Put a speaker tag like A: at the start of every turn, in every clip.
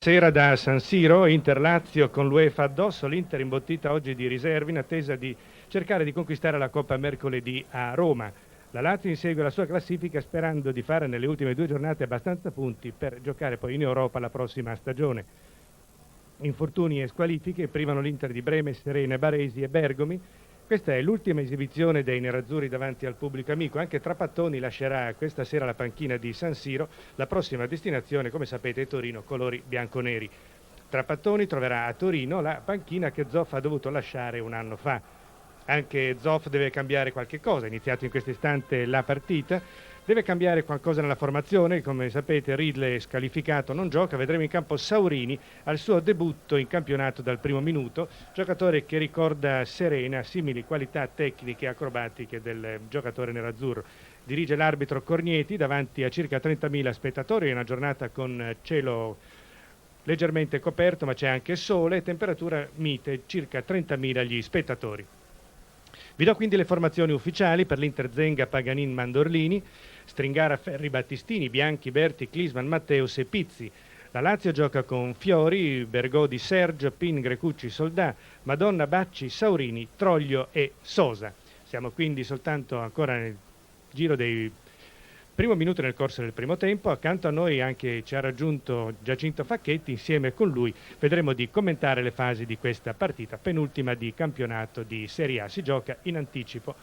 A: Sera da San Siro, Inter-Lazio con l'UEFA addosso, l'Inter imbottita oggi di riserve in attesa di cercare di conquistare la Coppa mercoledì a Roma. La Lazio insegue la sua classifica sperando di fare nelle ultime due giornate abbastanza punti per giocare poi in Europa la prossima stagione. Infortuni e squalifiche privano l'Inter di Breme, Serena, Baresi e Bergomi. Questa è l'ultima esibizione dei nerazzurri davanti al pubblico amico. Anche Trapattoni lascerà questa sera la panchina di San Siro. La prossima destinazione, come sapete, è Torino, colori bianconeri. Trapattoni troverà a Torino la panchina che Zoff ha dovuto lasciare un anno fa. Anche Zoff deve cambiare qualche cosa, è iniziato in questo istante la partita, deve cambiare qualcosa nella formazione, come sapete Ridley scalificato non gioca, vedremo in campo Saurini al suo debutto in campionato dal primo minuto, giocatore che ricorda Serena, simili qualità tecniche e acrobatiche del giocatore nerazzurro. Dirige l'arbitro Cornieti davanti a circa 30.000 spettatori, è una giornata con cielo leggermente coperto ma c'è anche sole, temperatura mite circa 30.000 gli spettatori. Vi do quindi le formazioni ufficiali per l'Inter: Zenga, Paganin, Mandorlini, Stringara, Ferri, Battistini, Bianchi, Berti, Clisman, Matteus e Pizzi. La Lazio gioca con Fiori, Bergodi, Sergio, Pin, Grecucci, Soldà, Madonna, Bacci, Saurini, Troglio e Sosa. Siamo quindi soltanto ancora nel giro dei primo minuto nel corso del primo tempo. Accanto a noi anche ci ha raggiunto Giacinto Facchetti, insieme con lui vedremo di commentare le fasi di questa partita, penultima di campionato di Serie A. Si gioca in anticipo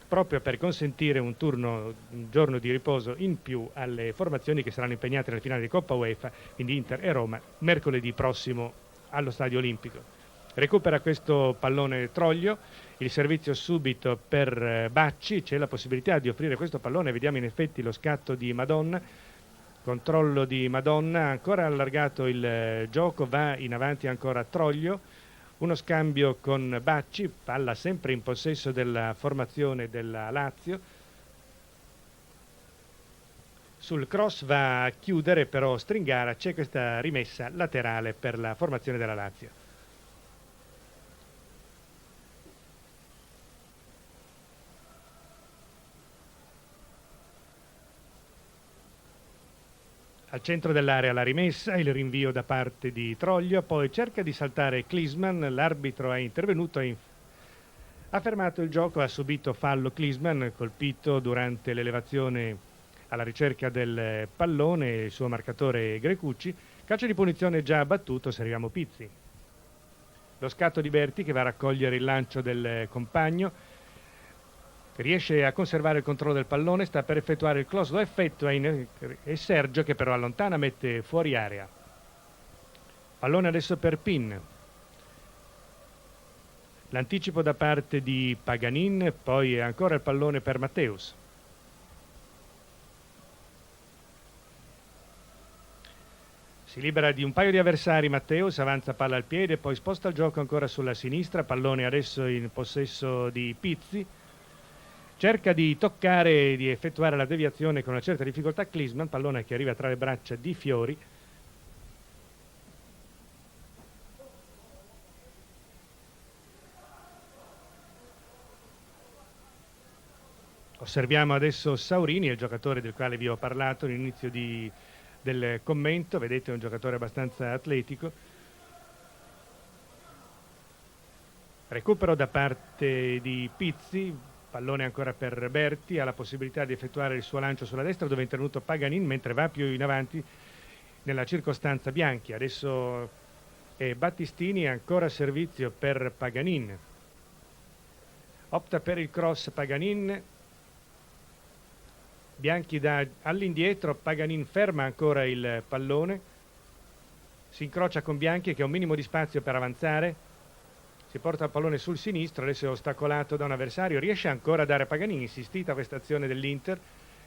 A: proprio per consentire un giorno di riposo in più alle formazioni che saranno impegnate nel finale di Coppa UEFA, quindi Inter e Roma, mercoledì prossimo allo Stadio Olimpico. Recupera questo pallone Troglio, il servizio subito per Bacci, c'è la possibilità di offrire questo pallone, vediamo in effetti lo scatto di Madonna, controllo di Madonna, ancora allargato il gioco, va in avanti ancora Troglio, uno scambio con Bacci, palla sempre in possesso della formazione della Lazio, sul cross va a chiudere però Stringara, c'è questa rimessa laterale per la formazione della Lazio. Al centro dell'area la rimessa, il rinvio da parte di Troglio, poi cerca di saltare Clisman, l'arbitro è intervenuto e ha fermato il gioco, ha subito fallo Clisman, colpito durante l'elevazione alla ricerca del pallone, il suo marcatore Grecucci, calcio di punizione già battuto, serviamo Pizzi. Lo scatto di Berti che va a raccogliere il lancio del compagno, riesce a conservare il controllo del pallone, sta per effettuare il cross, lo effettua e Sergio che però allontana, mette fuori area. Pallone adesso per Pin. L'anticipo da parte di Paganin, poi ancora il pallone per Matteus. Si libera di un paio di avversari Matteus, avanza palla al piede, poi sposta il gioco ancora sulla sinistra, pallone adesso in possesso di Pizzi. Cerca di toccare e di effettuare la deviazione con una certa difficoltà Clisman, pallone che arriva tra le braccia di Fiori. Osserviamo adesso Saurini, il giocatore del quale vi ho parlato all'inizio del commento, vedete è un giocatore abbastanza atletico. Recupero da parte di Pizzi, pallone ancora per Berti, ha la possibilità di effettuare il suo lancio sulla destra dove è intervenuto Paganin, mentre va più in avanti nella circostanza Bianchi. Adesso è Battistini, ancora servizio per Paganin. Opta per il cross Paganin, Bianchi dà all'indietro, Paganin ferma ancora il pallone, si incrocia con Bianchi che ha un minimo di spazio per avanzare, si porta il pallone sul sinistro, adesso è ostacolato da un avversario, riesce ancora a dare a Paganin, insistita questa azione dell'Inter,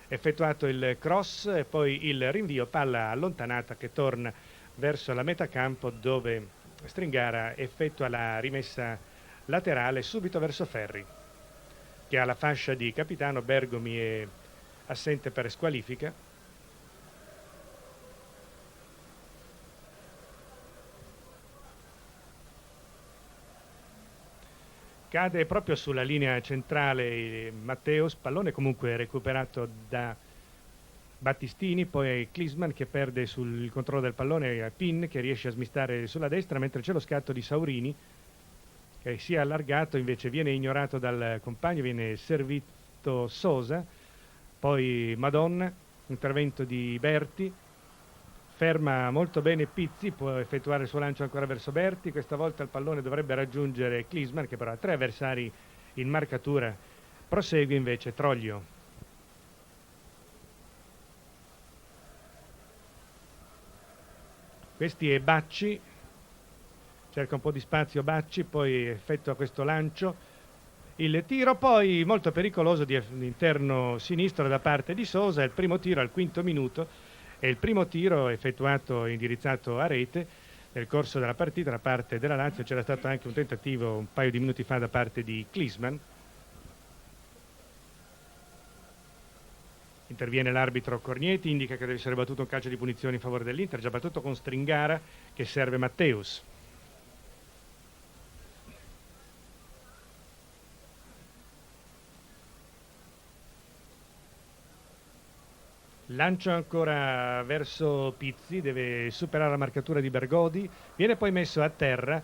A: effettuato il cross e poi il rinvio, palla allontanata che torna verso la metà campo dove Stringara effettua la rimessa laterale subito verso Ferri, che ha la fascia di capitano. Bergomi è assente per squalifica. Cade proprio sulla linea centrale Matteus, pallone comunque recuperato da Battistini, poi Klinsmann che perde sul controllo del pallone, a Pin che riesce a smistare sulla destra, mentre c'è lo scatto di Saurini che si è allargato, invece viene ignorato dal compagno, viene servito Sosa, poi Madonna, intervento di Berti, ferma molto bene Pizzi, può effettuare il suo lancio ancora verso Berti, questa volta il pallone dovrebbe raggiungere Klinsmann che però ha tre avversari in marcatura, prosegue invece Troglio. Questi è Bacci, cerca un po' di spazio Bacci, poi effettua questo lancio, il tiro poi molto pericoloso di interno sinistro da parte di Sosa, il primo tiro al quinto minuto, è il primo tiro effettuato e indirizzato a rete nel corso della partita da parte della Lazio. C'era stato anche un tentativo un paio di minuti fa da parte di Klinsmann. Interviene l'arbitro Cornieti, indica che deve essere battuto un calcio di punizione in favore dell'Inter, già battuto con Stringara che serve Matteus. Lancio ancora verso Pizzi, deve superare la marcatura di Bergodi, viene poi messo a terra,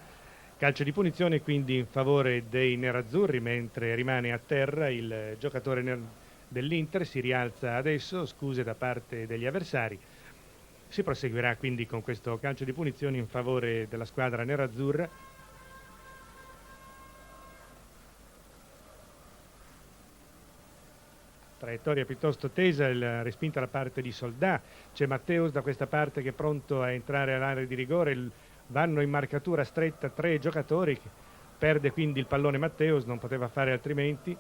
A: calcio di punizione quindi in favore dei nerazzurri, mentre rimane a terra il giocatore dell'Inter, si rialza adesso, scuse da parte degli avversari. Si proseguirà quindi con questo calcio di punizione in favore della squadra nerazzurra. Traiettoria piuttosto tesa, respinta da parte di Soldà, c'è Matteus da questa parte che è pronto a entrare all'area di rigore, vanno in marcatura stretta tre giocatori, perde quindi il pallone Matteus, non poteva fare altrimenti,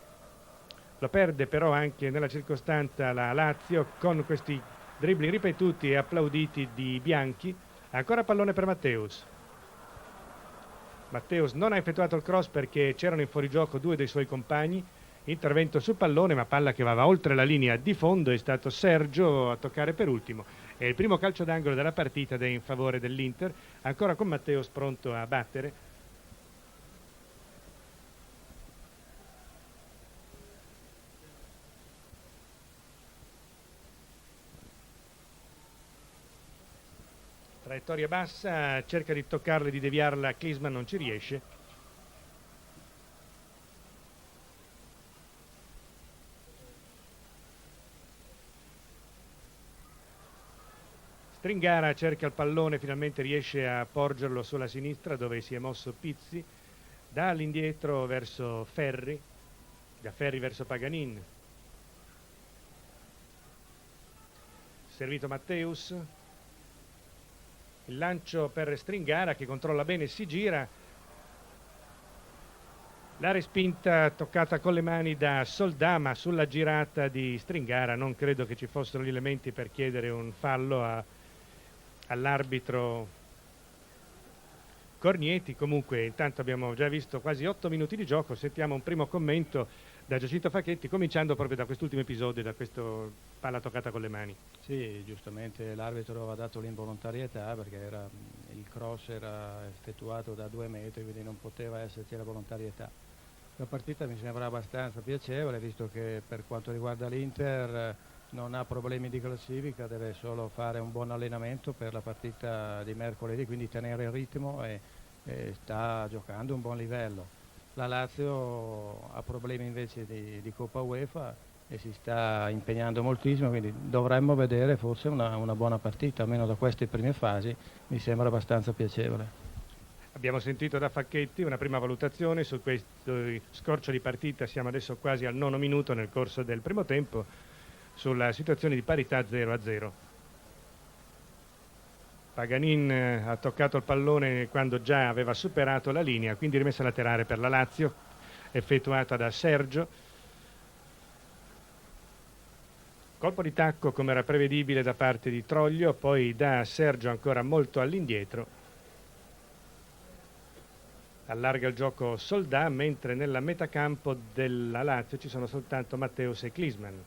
A: lo perde però anche nella circostanza la Lazio con questi dribbling ripetuti e applauditi di Bianchi, ancora pallone per Matteus. Matteus non ha effettuato il cross perché c'erano in fuorigioco due dei suoi compagni, intervento sul pallone ma palla che va oltre la linea di fondo, è stato Sergio a toccare per ultimo, è il primo calcio d'angolo della partita ed è in favore dell'Inter, ancora con Matteus pronto a battere. Traiettoria bassa, cerca di toccarla e di deviarla, Klinsmann non ci riesce. Stringara cerca il pallone, finalmente riesce a porgerlo sulla sinistra dove si è mosso Pizzi, da all'indietro verso Ferri, da Ferri verso Paganin. Servito Matteus, il lancio per Stringara che controlla bene, si gira, la respinta toccata con le mani da Soldà, ma sulla girata di Stringara non credo che ci fossero gli elementi per chiedere un fallo all'arbitro Cornieti. Comunque intanto abbiamo già visto quasi 8 minuti di gioco, sentiamo un primo commento da Giacinto Facchetti, cominciando proprio da quest'ultimo episodio, da questa palla toccata con le mani.
B: Sì, giustamente l'arbitro ha dato l'involontarietà perché il cross era effettuato da 2 metri, quindi non poteva esserci la volontarietà. La partita mi sembra abbastanza piacevole, visto che per quanto riguarda l'Inter non ha problemi di classifica, deve solo fare un buon allenamento per la partita di mercoledì, quindi tenere il ritmo e sta giocando un buon livello. La Lazio ha problemi invece di Coppa UEFA e si sta impegnando moltissimo, quindi dovremmo vedere forse una buona partita, almeno da queste prime fasi mi sembra abbastanza piacevole.
A: Abbiamo sentito da Facchetti una prima valutazione su questo scorcio di partita, siamo adesso quasi al 9° minuto nel corso del primo tempo, sulla situazione di parità 0-0. Paganin ha toccato il pallone quando già aveva superato la linea, quindi rimessa laterale per la Lazio, effettuata da Sergio. Colpo di tacco come era prevedibile da parte di Troglio, poi da Sergio ancora molto all'indietro. Allarga il gioco Soldà, mentre nella metacampo della Lazio ci sono soltanto Matteus e Klinsmann.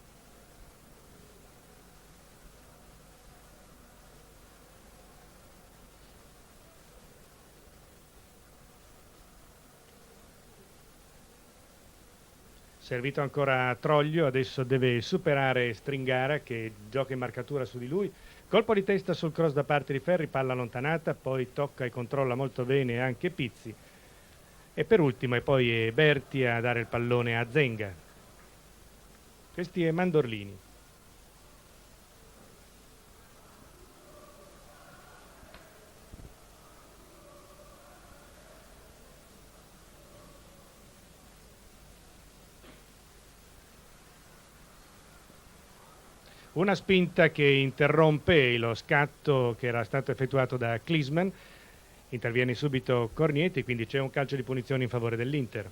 A: Servito ancora a Troglio, adesso deve superare Stringara che gioca in marcatura su di lui. Colpo di testa sul cross da parte di Ferri, palla allontanata, poi tocca e controlla molto bene anche Pizzi. E per ultimo è poi Berti a dare il pallone a Zenga. Questi è Mandorlini. Una spinta che interrompe lo scatto che era stato effettuato da Klinsmann. Interviene subito Cornietti, quindi c'è un calcio di punizione in favore dell'Inter.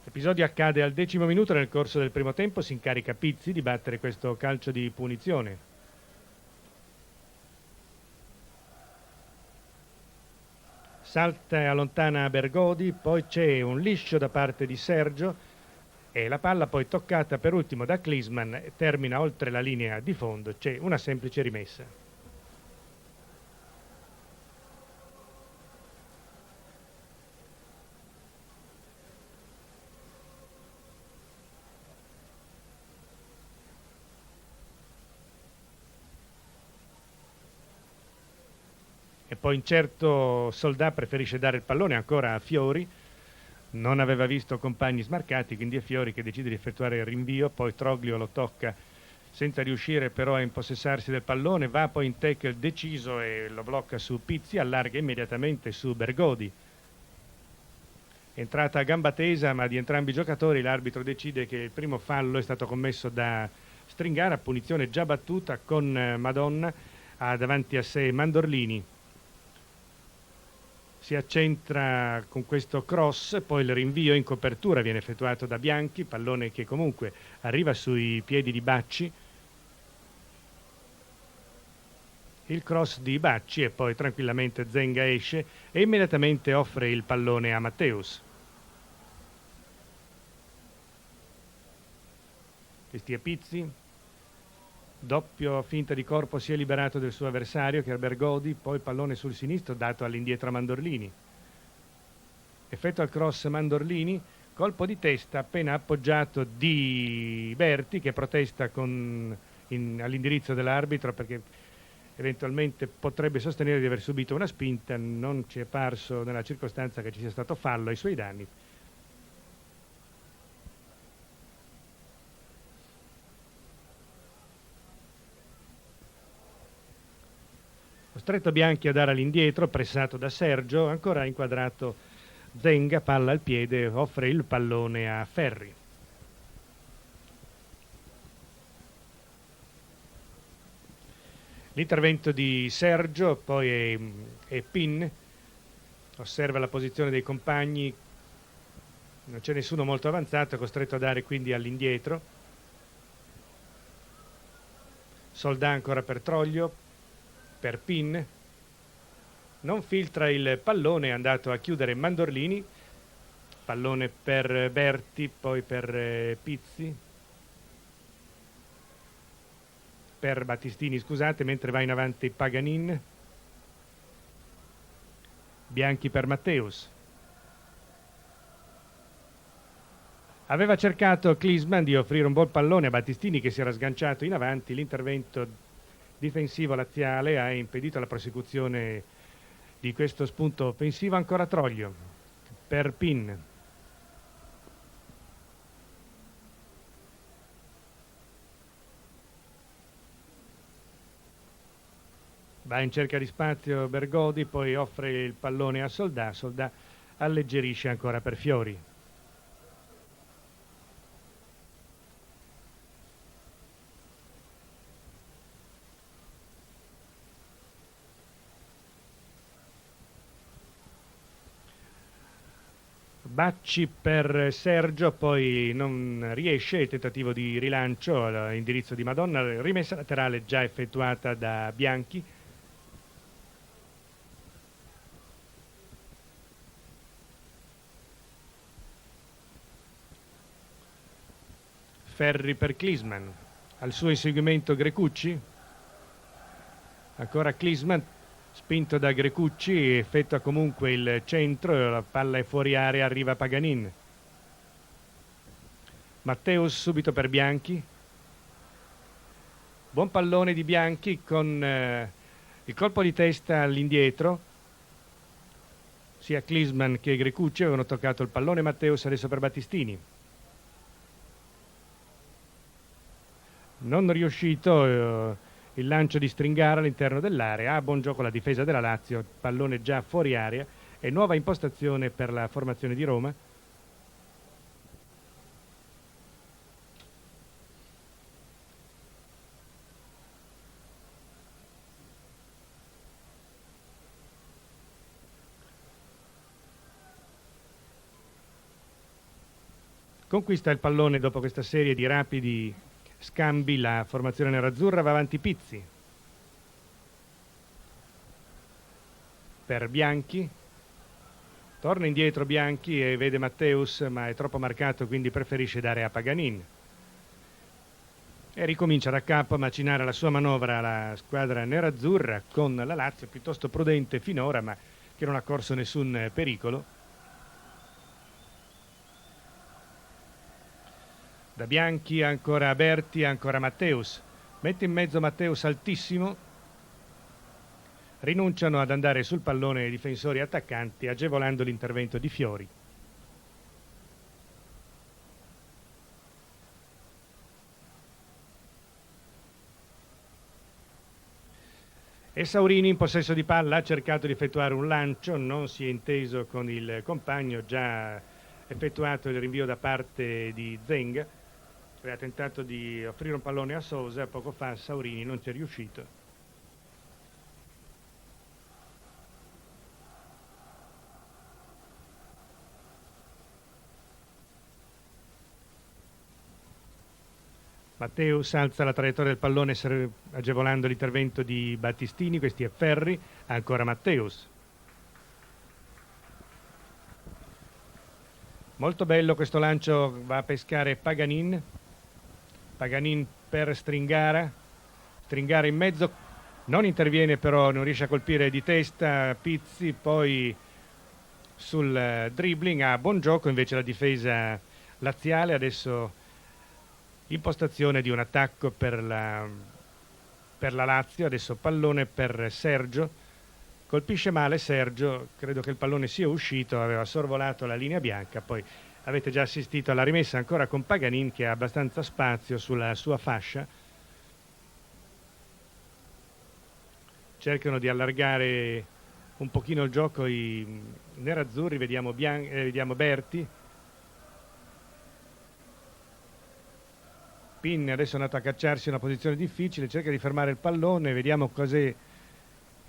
A: L'episodio accade al 10° minuto. Nel corso del primo tempo si incarica Pizzi di battere questo calcio di punizione. Salta e allontana Bergodi, poi c'è un liscio da parte di Sergio e la palla poi toccata per ultimo da Klinsmann termina oltre la linea di fondo, c'è una semplice rimessa. E poi incerto Soldà preferisce dare il pallone ancora a Fiori, non aveva visto compagni smarcati, quindi è Fiori che decide di effettuare il rinvio, poi Troglio lo tocca senza riuscire però a impossessarsi del pallone, va poi in tackle deciso e lo blocca su Pizzi, allarga immediatamente su Bergodi. Entrata a gamba tesa ma di entrambi i giocatori, l'arbitro decide che il primo fallo è stato commesso da Stringara, punizione già battuta con Madonna, ha davanti a sé Mandorlini. Si accentra con questo cross, poi il rinvio in copertura viene effettuato da Bianchi, pallone che comunque arriva sui piedi di Bacci. Il cross di Bacci e poi tranquillamente Zenga esce e immediatamente offre il pallone a Matteus. Questi è Pizzi, doppio finta di corpo, si è liberato del suo avversario che è Bergodi, poi il pallone sul sinistro dato all'indietro a Mandorlini. Effettua il cross Mandorlini, colpo di testa appena appoggiato di Berti che protesta all'indirizzo dell'arbitro perché eventualmente potrebbe sostenere di aver subito una spinta, non ci è parso nella circostanza che ci sia stato fallo ai suoi danni. Costretto Bianchi a dare all'indietro, pressato da Sergio, ancora inquadrato Zenga, palla al piede, offre il pallone a Ferri. L'intervento di Sergio, poi è Pin, osserva la posizione dei compagni, non c'è nessuno molto avanzato, è costretto a dare quindi all'indietro. Soldà ancora per Troglio, per Pin, non filtra il pallone, è andato a chiudere Mandorlini, pallone per Berti, poi per Pizzi, per Battistini scusate, mentre va in avanti Paganin, Bianchi per Matteus. Aveva cercato Klinsmann di offrire un buon pallone a Battistini che si era sganciato in avanti, l'intervento difensivo laziale ha impedito la prosecuzione di questo spunto offensivo. Ancora Troglio per Pin, va in cerca di spazio Bergodi, poi offre il pallone a Soldà, Soldà alleggerisce ancora per Fiori. Bacci per Sergio, poi non riesce il tentativo di rilancio all'indirizzo di Madonna, rimessa laterale già effettuata da Bianchi. Ferri per Klinsmann, al suo inseguimento Grecucci, Ancora Klinsmann, spinto da Grecucci, effettua comunque il centro, la palla è fuori area, arriva Paganin. Matteus subito per Bianchi. Buon pallone di Bianchi con il colpo di testa all'indietro. Sia Klinsmann che Grecucci avevano toccato il pallone. Matteus adesso per Battistini. Non riuscito il lancio di Stringara all'interno dell'area. Buon gioco la difesa della Lazio, pallone già fuori area e nuova impostazione per la formazione di Roma. Conquista il pallone dopo questa serie di rapidi scambi la formazione nerazzurra, va avanti Pizzi per Bianchi, torna indietro Bianchi e vede Matteus ma è troppo marcato, quindi preferisce dare a Paganin e ricomincia da capo a macinare la sua manovra la squadra nerazzurra, con la Lazio piuttosto prudente finora ma che non ha corso nessun pericolo. Da Bianchi ancora Berti, ancora Matteus. Mette in mezzo Matteus altissimo. Rinunciano ad andare sul pallone i difensori attaccanti, agevolando l'intervento di Fiori. E Saurini in possesso di palla ha cercato di effettuare un lancio, non si è inteso con il compagno, già effettuato il rinvio da parte di Zeng. Aveva tentato di offrire un pallone a Sousa, poco fa Saurini non ci è riuscito. Matteus alza la traiettoria del pallone agevolando l'intervento di Battistini, questi è Ferri, ancora Matteus. Molto bello questo lancio, va a pescare Paganin. Paganin per Stringara. Stringara in mezzo, non interviene però, non riesce a colpire di testa Pizzi, poi sul dribbling buon gioco invece la difesa laziale. Adesso impostazione di un attacco per la Lazio, adesso pallone per Sergio, colpisce male Sergio, credo che il pallone sia uscito, aveva sorvolato la linea bianca, poi avete già assistito alla rimessa ancora con Paganin che ha abbastanza spazio sulla sua fascia. Cercano di allargare un pochino il gioco i nerazzurri, vediamo Berti. Pin adesso è andato a cacciarsi in una posizione difficile, cerca di fermare il pallone, vediamo cos'è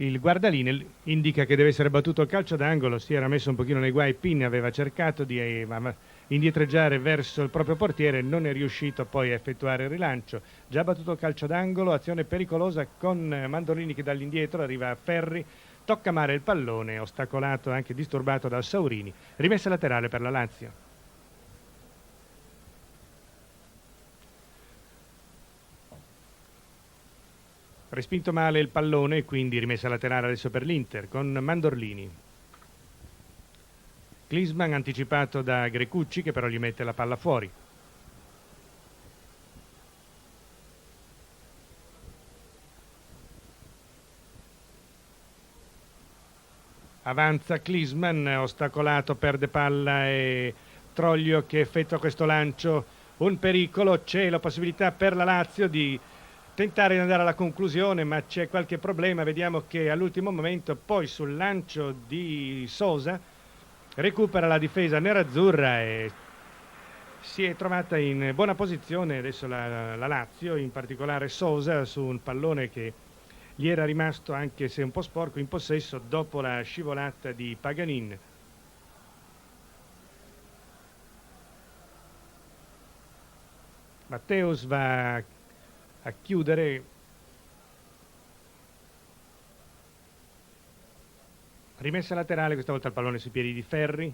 A: il guardaline, indica che deve essere battuto il calcio d'angolo, si era messo un pochino nei guai Pin, aveva cercato di indietreggiare verso il proprio portiere, non è riuscito poi a effettuare il rilancio, già battuto il calcio d'angolo, azione pericolosa con Mandolini che dall'indietro arriva a Ferri, tocca male il pallone, ostacolato, anche disturbato da Saurini, rimessa laterale per la Lazio. Respinto male il pallone, quindi rimessa laterale adesso per l'Inter con Mandorlini. Klinsmann anticipato da Grecucci che però gli mette la palla fuori. Avanza Klinsmann, ostacolato, perde palla e Troglio che effettua questo lancio. Un pericolo, c'è la possibilità per la Lazio di tentare di andare alla conclusione, ma c'è qualche problema. Vediamo che all'ultimo momento poi sul lancio di Sousa recupera la difesa nerazzurra e si è trovata in buona posizione adesso la Lazio, in particolare Sousa su un pallone che gli era rimasto, anche se un po' sporco, in possesso dopo la scivolata di Paganin. Matteus va a chiudere, rimessa laterale, questa volta il pallone sui piedi di Ferri,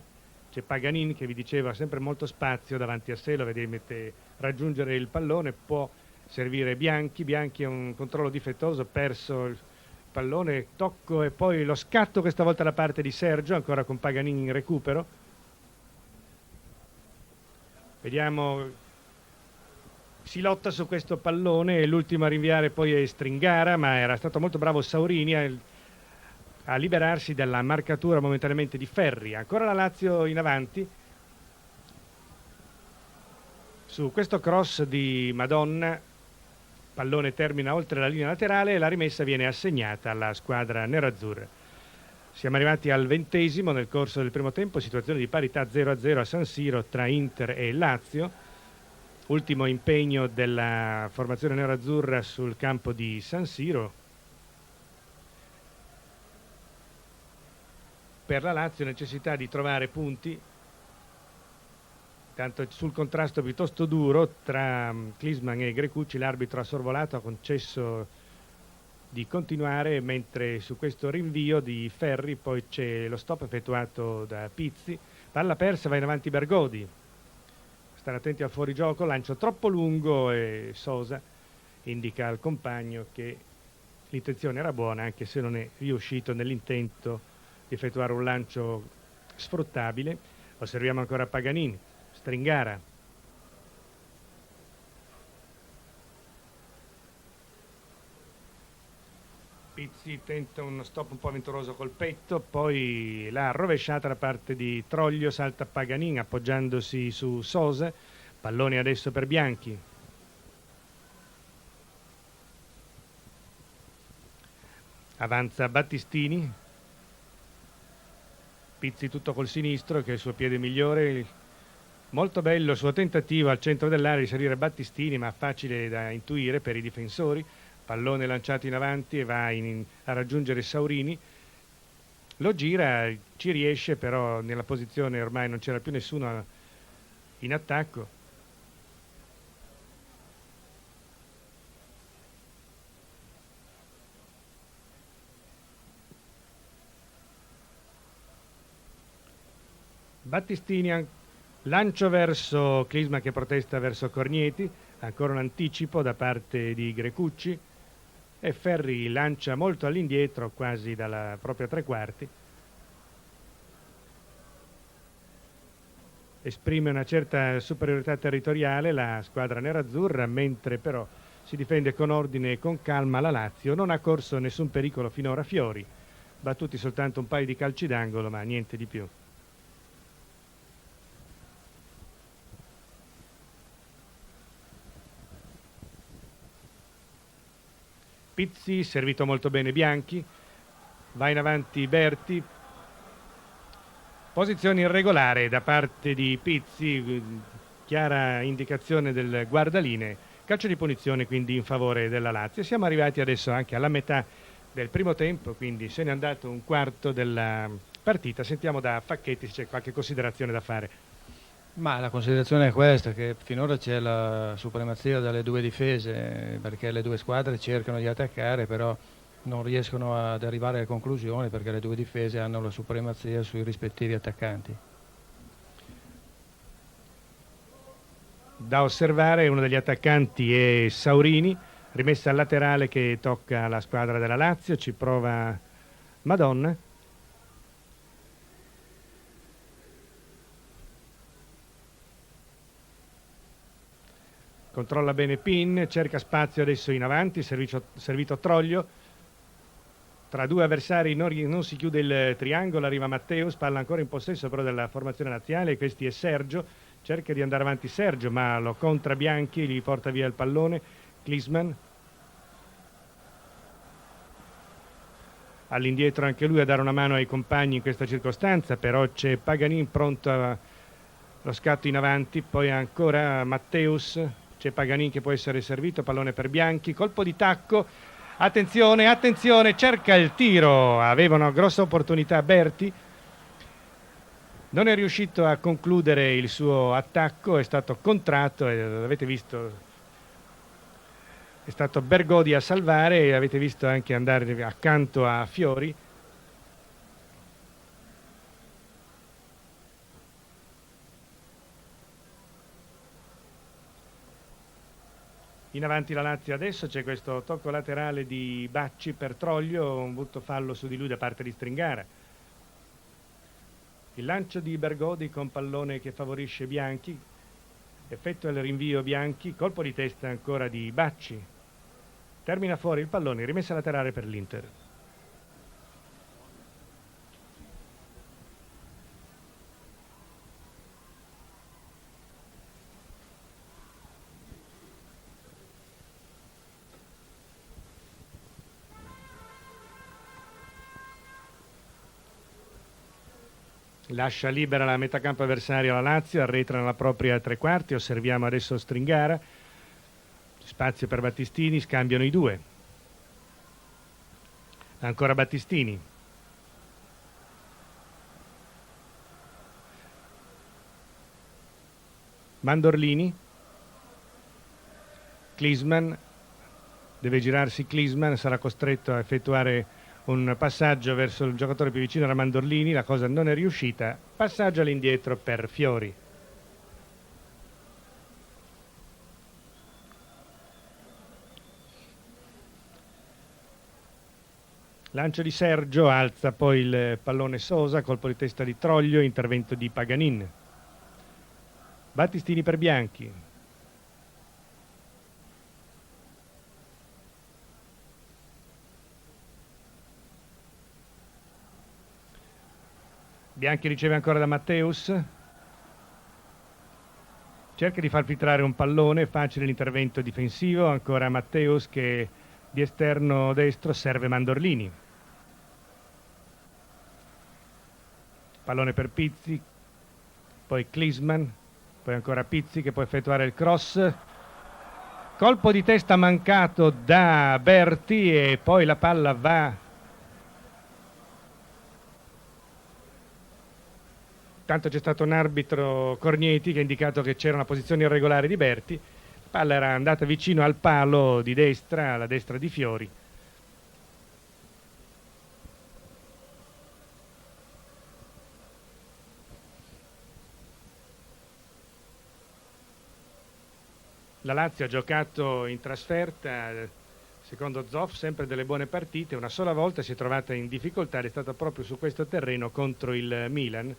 A: c'è Paganin che vi dicevo ha sempre molto spazio davanti a sé, lo vedete raggiungere il pallone, può servire Bianchi è un controllo difettoso, perso pallone, tocco e poi lo scatto questa volta da parte di Sergio, ancora con Paganini in recupero. Vediamo, si lotta su questo pallone e l'ultimo a rinviare poi è Stringara, ma era stato molto bravo Saurini a liberarsi dalla marcatura momentaneamente di Ferri. Ancora la Lazio in avanti su questo cross di Madonna, pallone termina oltre la linea laterale e la rimessa viene assegnata alla squadra nerazzurra. Siamo arrivati al 20° nel corso del primo tempo, situazione di parità 0-0 a San Siro tra Inter e Lazio. Ultimo impegno della formazione nerazzurra sul campo di San Siro. Per la Lazio necessità di trovare punti, tanto sul contrasto piuttosto duro tra Klinsmann e Grecucci l'arbitro ha sorvolato, ha concesso di continuare, mentre su questo rinvio di Ferri poi c'è lo stop effettuato da Pizzi. Palla persa, va in avanti Bergodi, stare attenti al fuorigioco, lancio troppo lungo e Sosa indica al compagno che l'intenzione era buona, anche se non è riuscito nell'intento di effettuare un lancio sfruttabile. Osserviamo ancora Paganini, Stringara, Pizzi tenta uno stop un po' avventuroso col petto, poi l'ha rovesciata da parte di Troglio, salta Paganini appoggiandosi su Sosa, pallone adesso per Bianchi. Avanza Battistini, Pizzi tutto col sinistro che è il suo piede migliore, molto bello il suo tentativo al centro dell'area di salire Battistini, ma facile da intuire per i difensori. Pallone lanciato in avanti e va a raggiungere Saurini, lo gira, ci riesce, però nella posizione ormai non c'era più nessuno in attacco. Battistini, lancio verso Klinsmann che protesta verso Cornieti, ancora un anticipo da parte di Grecucci e Ferri lancia molto all'indietro, quasi dalla propria tre quarti. Esprime una certa superiorità territoriale la squadra nerazzurra, mentre però si difende con ordine e con calma la Lazio. Non ha corso nessun pericolo finora Fiori, battuti soltanto un paio di calci d'angolo, ma niente di più. Pizzi, servito molto bene Bianchi, va in avanti Berti, posizione irregolare da parte di Pizzi, chiara indicazione del guardalinee, calcio di punizione quindi in favore della Lazio. Siamo arrivati adesso anche alla metà del primo tempo, quindi se n'è andato un quarto della partita. Sentiamo da Facchetti se c'è qualche considerazione da fare.
B: Ma la considerazione è questa, che finora c'è la supremazia delle due difese, perché le due squadre cercano di attaccare, però non riescono ad arrivare alle conclusioni perché le due difese hanno la supremazia sui rispettivi attaccanti.
A: Da osservare uno degli attaccanti è Saurini, rimessa al laterale che tocca la squadra della Lazio, ci prova Madonna. Controlla bene Pin, cerca spazio adesso in avanti, servito Troglio. Tra due avversari non si chiude il triangolo, arriva Matteus, palla ancora in possesso però della formazione laziale, questi è Sergio, cerca di andare avanti Sergio ma lo contra Bianchi, gli porta via il pallone, Klinsmann. All'indietro anche lui a dare una mano ai compagni in questa circostanza, però c'è Paganin pronto allo scatto in avanti, poi ancora Matteus, c'è Paganin che può essere servito, pallone per Bianchi, colpo di tacco, attenzione, attenzione, cerca il tiro, aveva una grossa opportunità Berti, non è riuscito a concludere il suo attacco, è stato contratto e avete visto, è stato Bergodi a salvare e avete visto anche andare accanto a Fiori. In avanti la Lazio adesso, c'è questo tocco laterale di Bacci per Troglio, un brutto fallo su di lui da parte di Stringara. Il lancio di Bergodi con pallone che favorisce Bianchi, effettua il rinvio Bianchi, colpo di testa ancora di Bacci. Termina fuori il pallone, rimessa laterale per l'Inter. Lascia libera la metà campo avversaria la Lazio, arretra nella propria tre quarti, osserviamo adesso Stringara, spazio per Battistini, scambiano i due. Ancora Battistini. Mandorlini. Klinsmann. Deve girarsi Klinsmann, sarà costretto a effettuare un passaggio verso il giocatore più vicino, era Mandorlini, la cosa non è riuscita. Passaggio all'indietro per Fiori. Lancio di Sergio, alza poi il pallone Sosa, colpo di testa di Troglio, intervento di Paganin. Battistini per Bianchi. Bianchi riceve ancora da Matteus. Cerca di far filtrare un pallone, facile l'intervento difensivo, ancora Matteus che di esterno destro serve Mandorlini. Pallone per Pizzi, poi Klinsmann, poi ancora Pizzi che può effettuare il cross. Colpo di testa mancato da Berti e poi la palla va. Tanto c'è stato un arbitro, Cornieti, che ha indicato che c'era una posizione irregolare di Berti. La palla era andata vicino al palo di destra, alla destra di Fiori. La Lazio ha giocato in trasferta, secondo Zoff, sempre delle buone partite. Una sola volta si è trovata in difficoltà ed è stata proprio su questo terreno contro il Milan.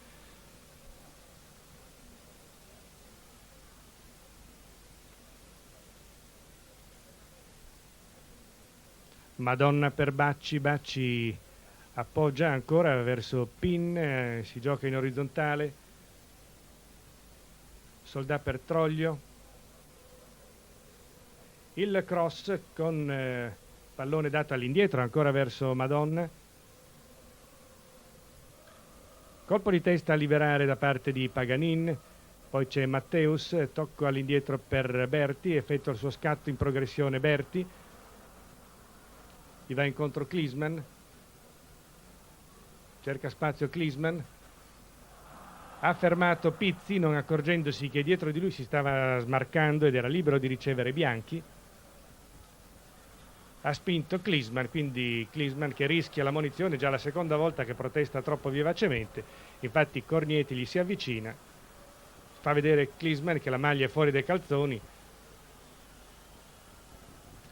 A: Madonna per Bacci, Bacci appoggia ancora verso Pin, si gioca in orizzontale. Soldà per Troglio. Il cross con pallone dato all'indietro ancora verso Madonna. Colpo di testa a liberare da parte di Paganin, poi c'è Matteus, tocco all'indietro per Berti, effettua il suo scatto in progressione Berti, gli va incontro Klinsmann, cerca spazio Klinsmann, ha fermato Pizzi non accorgendosi che dietro di lui si stava smarcando ed era libero di ricevere Bianchi. Ha spinto Klinsmann, quindi Klinsmann che rischia la munizione, già la seconda volta che protesta troppo vivacemente. Infatti Cornieti gli si avvicina, fa vedere Klinsmann che la maglia è fuori dai calzoni,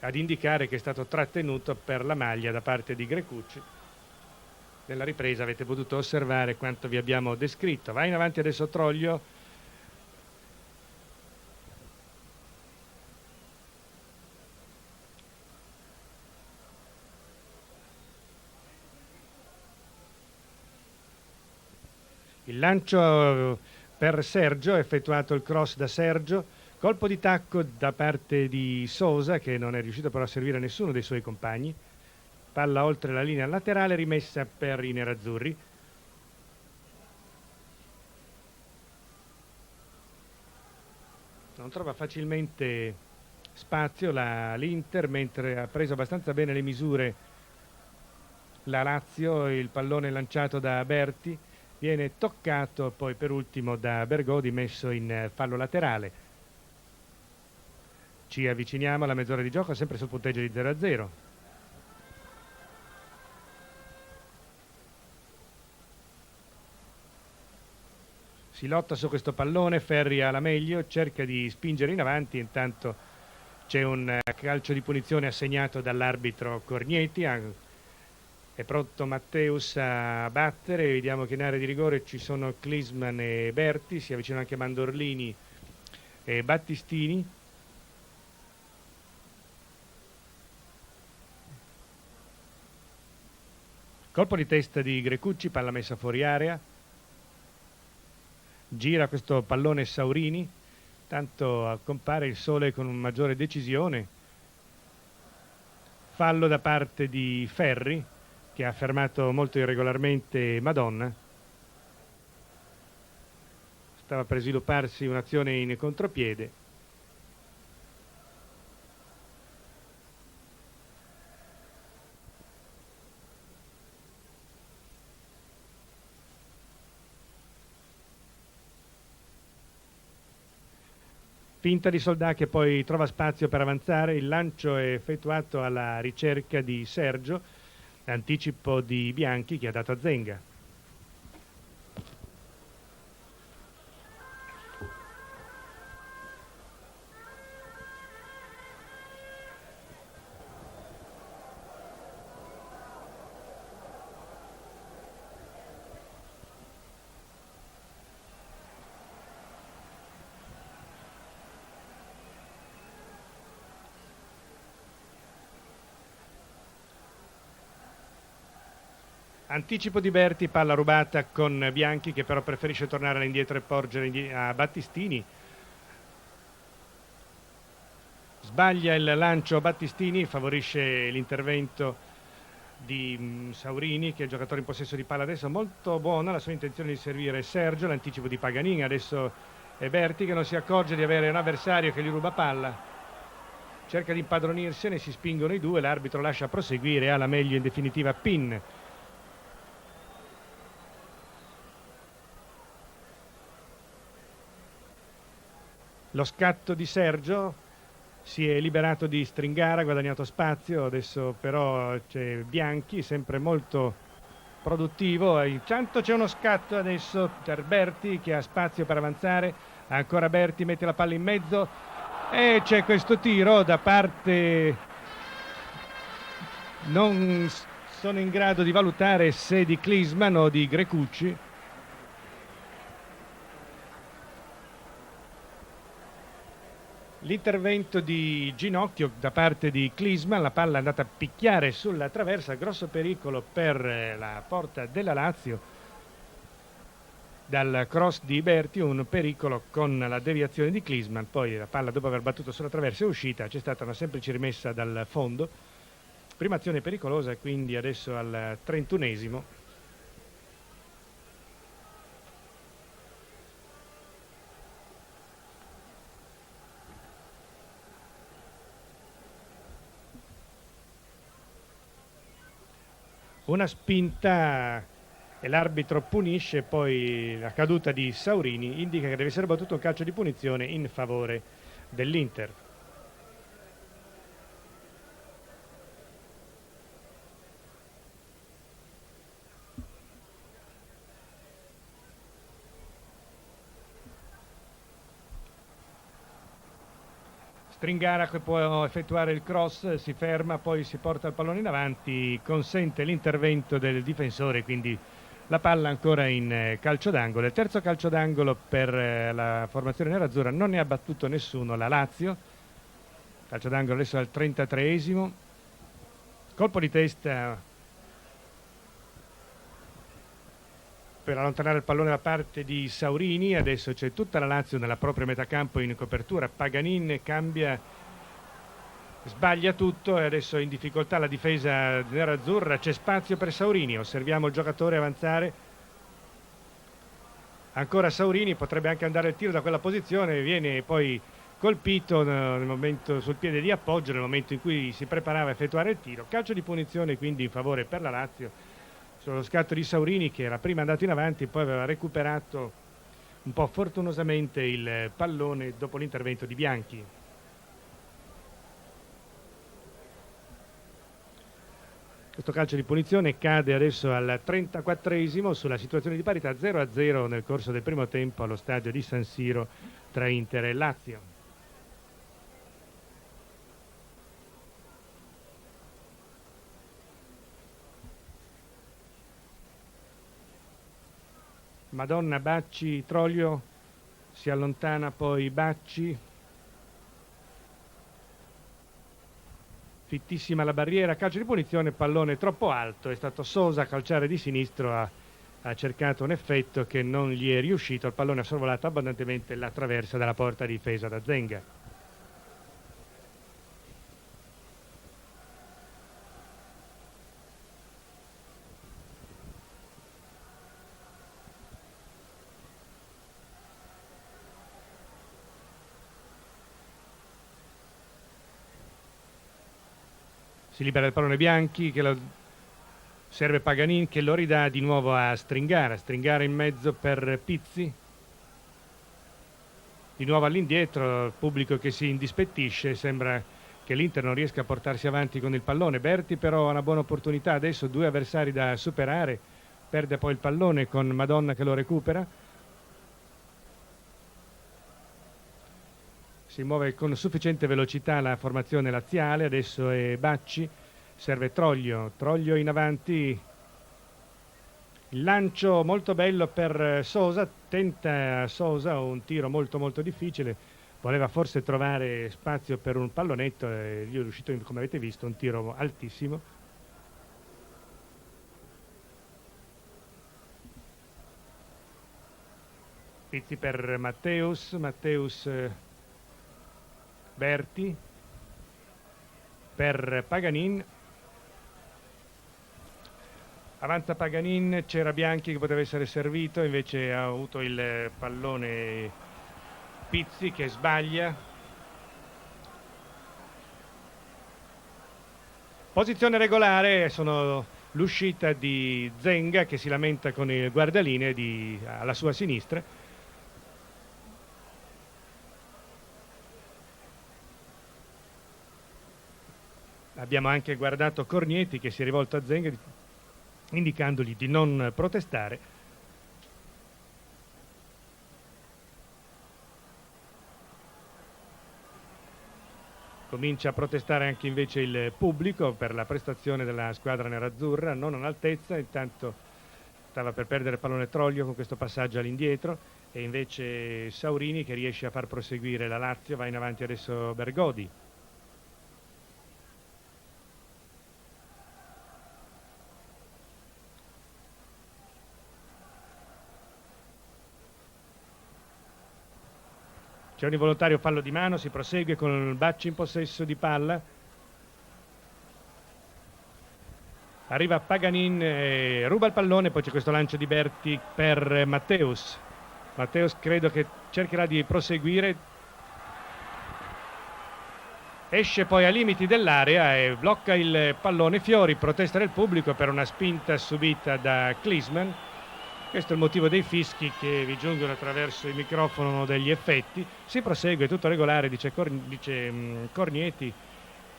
A: ad indicare che è stato trattenuto per la maglia da parte di Grecucci. Nella ripresa avete potuto osservare quanto vi abbiamo descritto. Va in avanti adesso Troglio. Il lancio per Sergio, effettuato il cross da Sergio, colpo di tacco da parte di Sosa che non è riuscito però a servire a nessuno dei suoi compagni, palla oltre la linea laterale, rimessa per i nerazzurri. Non trova facilmente spazio l'Inter, mentre ha preso abbastanza bene le misure la Lazio. Il pallone lanciato da Berti viene toccato poi per ultimo da Bergodi, messo in fallo laterale. Ci avviciniamo alla mezz'ora di gioco, sempre sul punteggio di 0-0. Si lotta su questo pallone, Ferri ha la meglio, cerca di spingere in avanti, intanto C'è un calcio di punizione assegnato dall'arbitro Cornietti, è pronto Matteus a battere, vediamo che in area di rigore ci sono Klinsmann e Berti, si avvicinano anche Mandorlini e Battistini. Colpo di testa di Grecucci, palla messa fuori area, gira questo pallone Saurini, tanto compare il Sole con maggiore decisione, fallo da parte di Ferri che ha fermato molto irregolarmente Madonna, stava per svilupparsi un'azione in contropiede. Finta di Soldà che poi trova spazio per avanzare, il lancio è effettuato alla ricerca di Sergio, anticipo di Bianchi che ha dato a Zenga. Anticipo di Berti, palla rubata con Bianchi che però preferisce tornare all'indietro e porgere a Battistini. Sbaglia il lancio Battistini, favorisce l'intervento di Saurini che è il giocatore in possesso di palla adesso. Molto buona la sua intenzione di servire Sergio, l'anticipo di Paganin, adesso è Berti che non si accorge di avere un avversario che gli ruba palla. Cerca di impadronirsene, si spingono i due, l'arbitro lascia proseguire, ha la meglio in definitiva Pin. Lo scatto di Sergio, si è liberato di Stringara, ha guadagnato spazio, adesso però c'è Bianchi, sempre molto produttivo, intanto c'è uno scatto adesso per Berti che ha spazio per avanzare, ancora Berti mette la palla in mezzo e c'è questo tiro da parte, non sono in grado di valutare se di Klinsmann o di Grecucci. L'intervento di ginocchio da parte di Klinsmann, la palla è andata a picchiare sulla traversa, grosso pericolo per la porta della Lazio. Dal cross di Berti un pericolo con la deviazione di Klinsmann, poi la palla dopo aver battuto sulla traversa è uscita, c'è stata una semplice rimessa dal fondo. Prima azione pericolosa, quindi adesso al 31esimo. Una spinta e l'arbitro punisce, poi la caduta di Saurini indica che deve essere battuto un calcio di punizione in favore dell'Inter. Stringara che può effettuare il cross, si ferma, poi si porta il pallone in avanti, consente l'intervento del difensore, quindi la palla ancora in calcio d'angolo. Il terzo calcio d'angolo per la formazione nerazzurra, non ne ha battuto nessuno la Lazio. Calcio d'angolo adesso al 33esimo. Colpo di testa per allontanare il pallone da parte di Saurini, adesso c'è tutta la Lazio nella propria metacampo in copertura, Paganin cambia, sbaglia tutto e adesso è in difficoltà la difesa nerazzurra, c'è spazio per Saurini, osserviamo il giocatore avanzare, ancora Saurini, potrebbe anche andare il tiro da quella posizione, viene poi colpito nel momento sul piede di appoggio, nel momento in cui si preparava a effettuare il tiro, calcio di punizione quindi in favore per la Lazio, sullo scatto di Saurini che era prima andato in avanti, poi aveva recuperato un po' fortunosamente il pallone dopo l'intervento di Bianchi. Questo calcio di punizione cade adesso al 34esimo sulla situazione di parità 0-0 nel corso del primo tempo allo stadio di San Siro tra Inter e Lazio. Madonna, Bacci, Troglio, si allontana poi Bacci, fittissima la barriera, calcio di punizione, pallone troppo alto, è stato Sosa a calciare di sinistro, ha cercato un effetto che non gli è riuscito, il pallone ha sorvolato abbondantemente la traversa della porta difesa da Zenga. Si libera il pallone Bianchi, serve Paganin che lo ridà di nuovo a Stringare in mezzo per Pizzi. Di nuovo all'indietro, il pubblico che si indispettisce, sembra che l'Inter non riesca a portarsi avanti con il pallone. Berti però ha una buona opportunità, adesso 2 avversari da superare, perde poi il pallone con Madonna che lo recupera. Si muove con sufficiente velocità la formazione laziale, adesso è Bacci, serve Troglio in avanti, il lancio molto bello per Sosa, tenta Sosa un tiro molto molto difficile, voleva forse trovare spazio per un pallonetto e gli è riuscito, come avete visto, un tiro altissimo. Pizzi per Matteus, Berti per Paganin, avanza Paganin, c'era Bianchi che poteva essere servito, invece ha avuto il pallone Pizzi che sbaglia. Posizione regolare, sono l'uscita di Zenga che si lamenta con il guardalinee alla sua sinistra. Abbiamo anche guardato Cornietti che si è rivolto a Zenga indicandogli di non protestare. Comincia a protestare anche invece il pubblico per la prestazione della squadra nerazzurra, non all'altezza, intanto stava per perdere il pallone Troglio con questo passaggio all'indietro e invece Saurini che riesce a far proseguire la Lazio, va in avanti adesso Bergodi. C'è un involontario fallo di mano, si prosegue con Bacci in possesso di palla. Arriva Paganin, ruba il pallone, poi c'è questo lancio di Berti per Matteus. Matteus credo che cercherà di proseguire. Esce poi ai limiti dell'area e blocca il pallone. Fiori, protesta del pubblico per una spinta subita da Klinsmann. Questo è il motivo dei fischi che vi giungono attraverso il microfono degli effetti. Si prosegue, tutto regolare, dice Cornietti.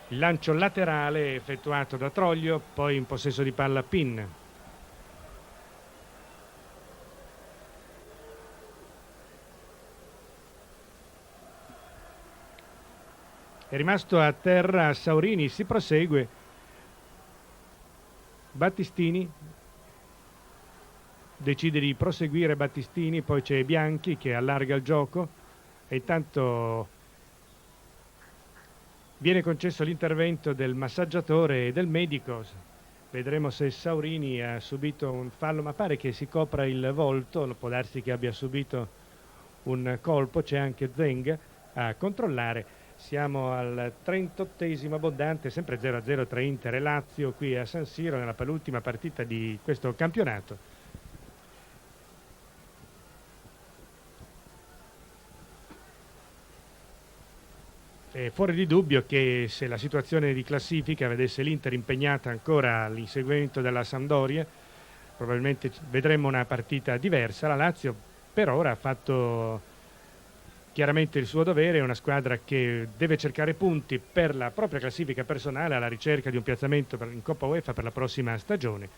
A: Il lancio laterale effettuato da Troglio, poi in possesso di palla Pin. È rimasto a terra Saurini, si prosegue. Battistini decide di proseguire Battistini, poi c'è Bianchi che allarga il gioco e intanto viene concesso l'intervento del massaggiatore e del medico. Vedremo se Saurini ha subito un fallo, ma pare che si copra il volto, può darsi che abbia subito un colpo, c'è anche Zeng a controllare. Siamo al 38esimo abbondante, sempre 0-0 tra Inter e Lazio qui a San Siro nella penultima partita di questo campionato. È fuori di dubbio che se la situazione di classifica vedesse l'Inter impegnata ancora all'inseguimento della Sampdoria, probabilmente vedremmo una partita diversa. La Lazio per ora ha fatto chiaramente il suo dovere, è una squadra che deve cercare punti per la propria classifica personale alla ricerca di un piazzamento in Coppa UEFA per la prossima stagione.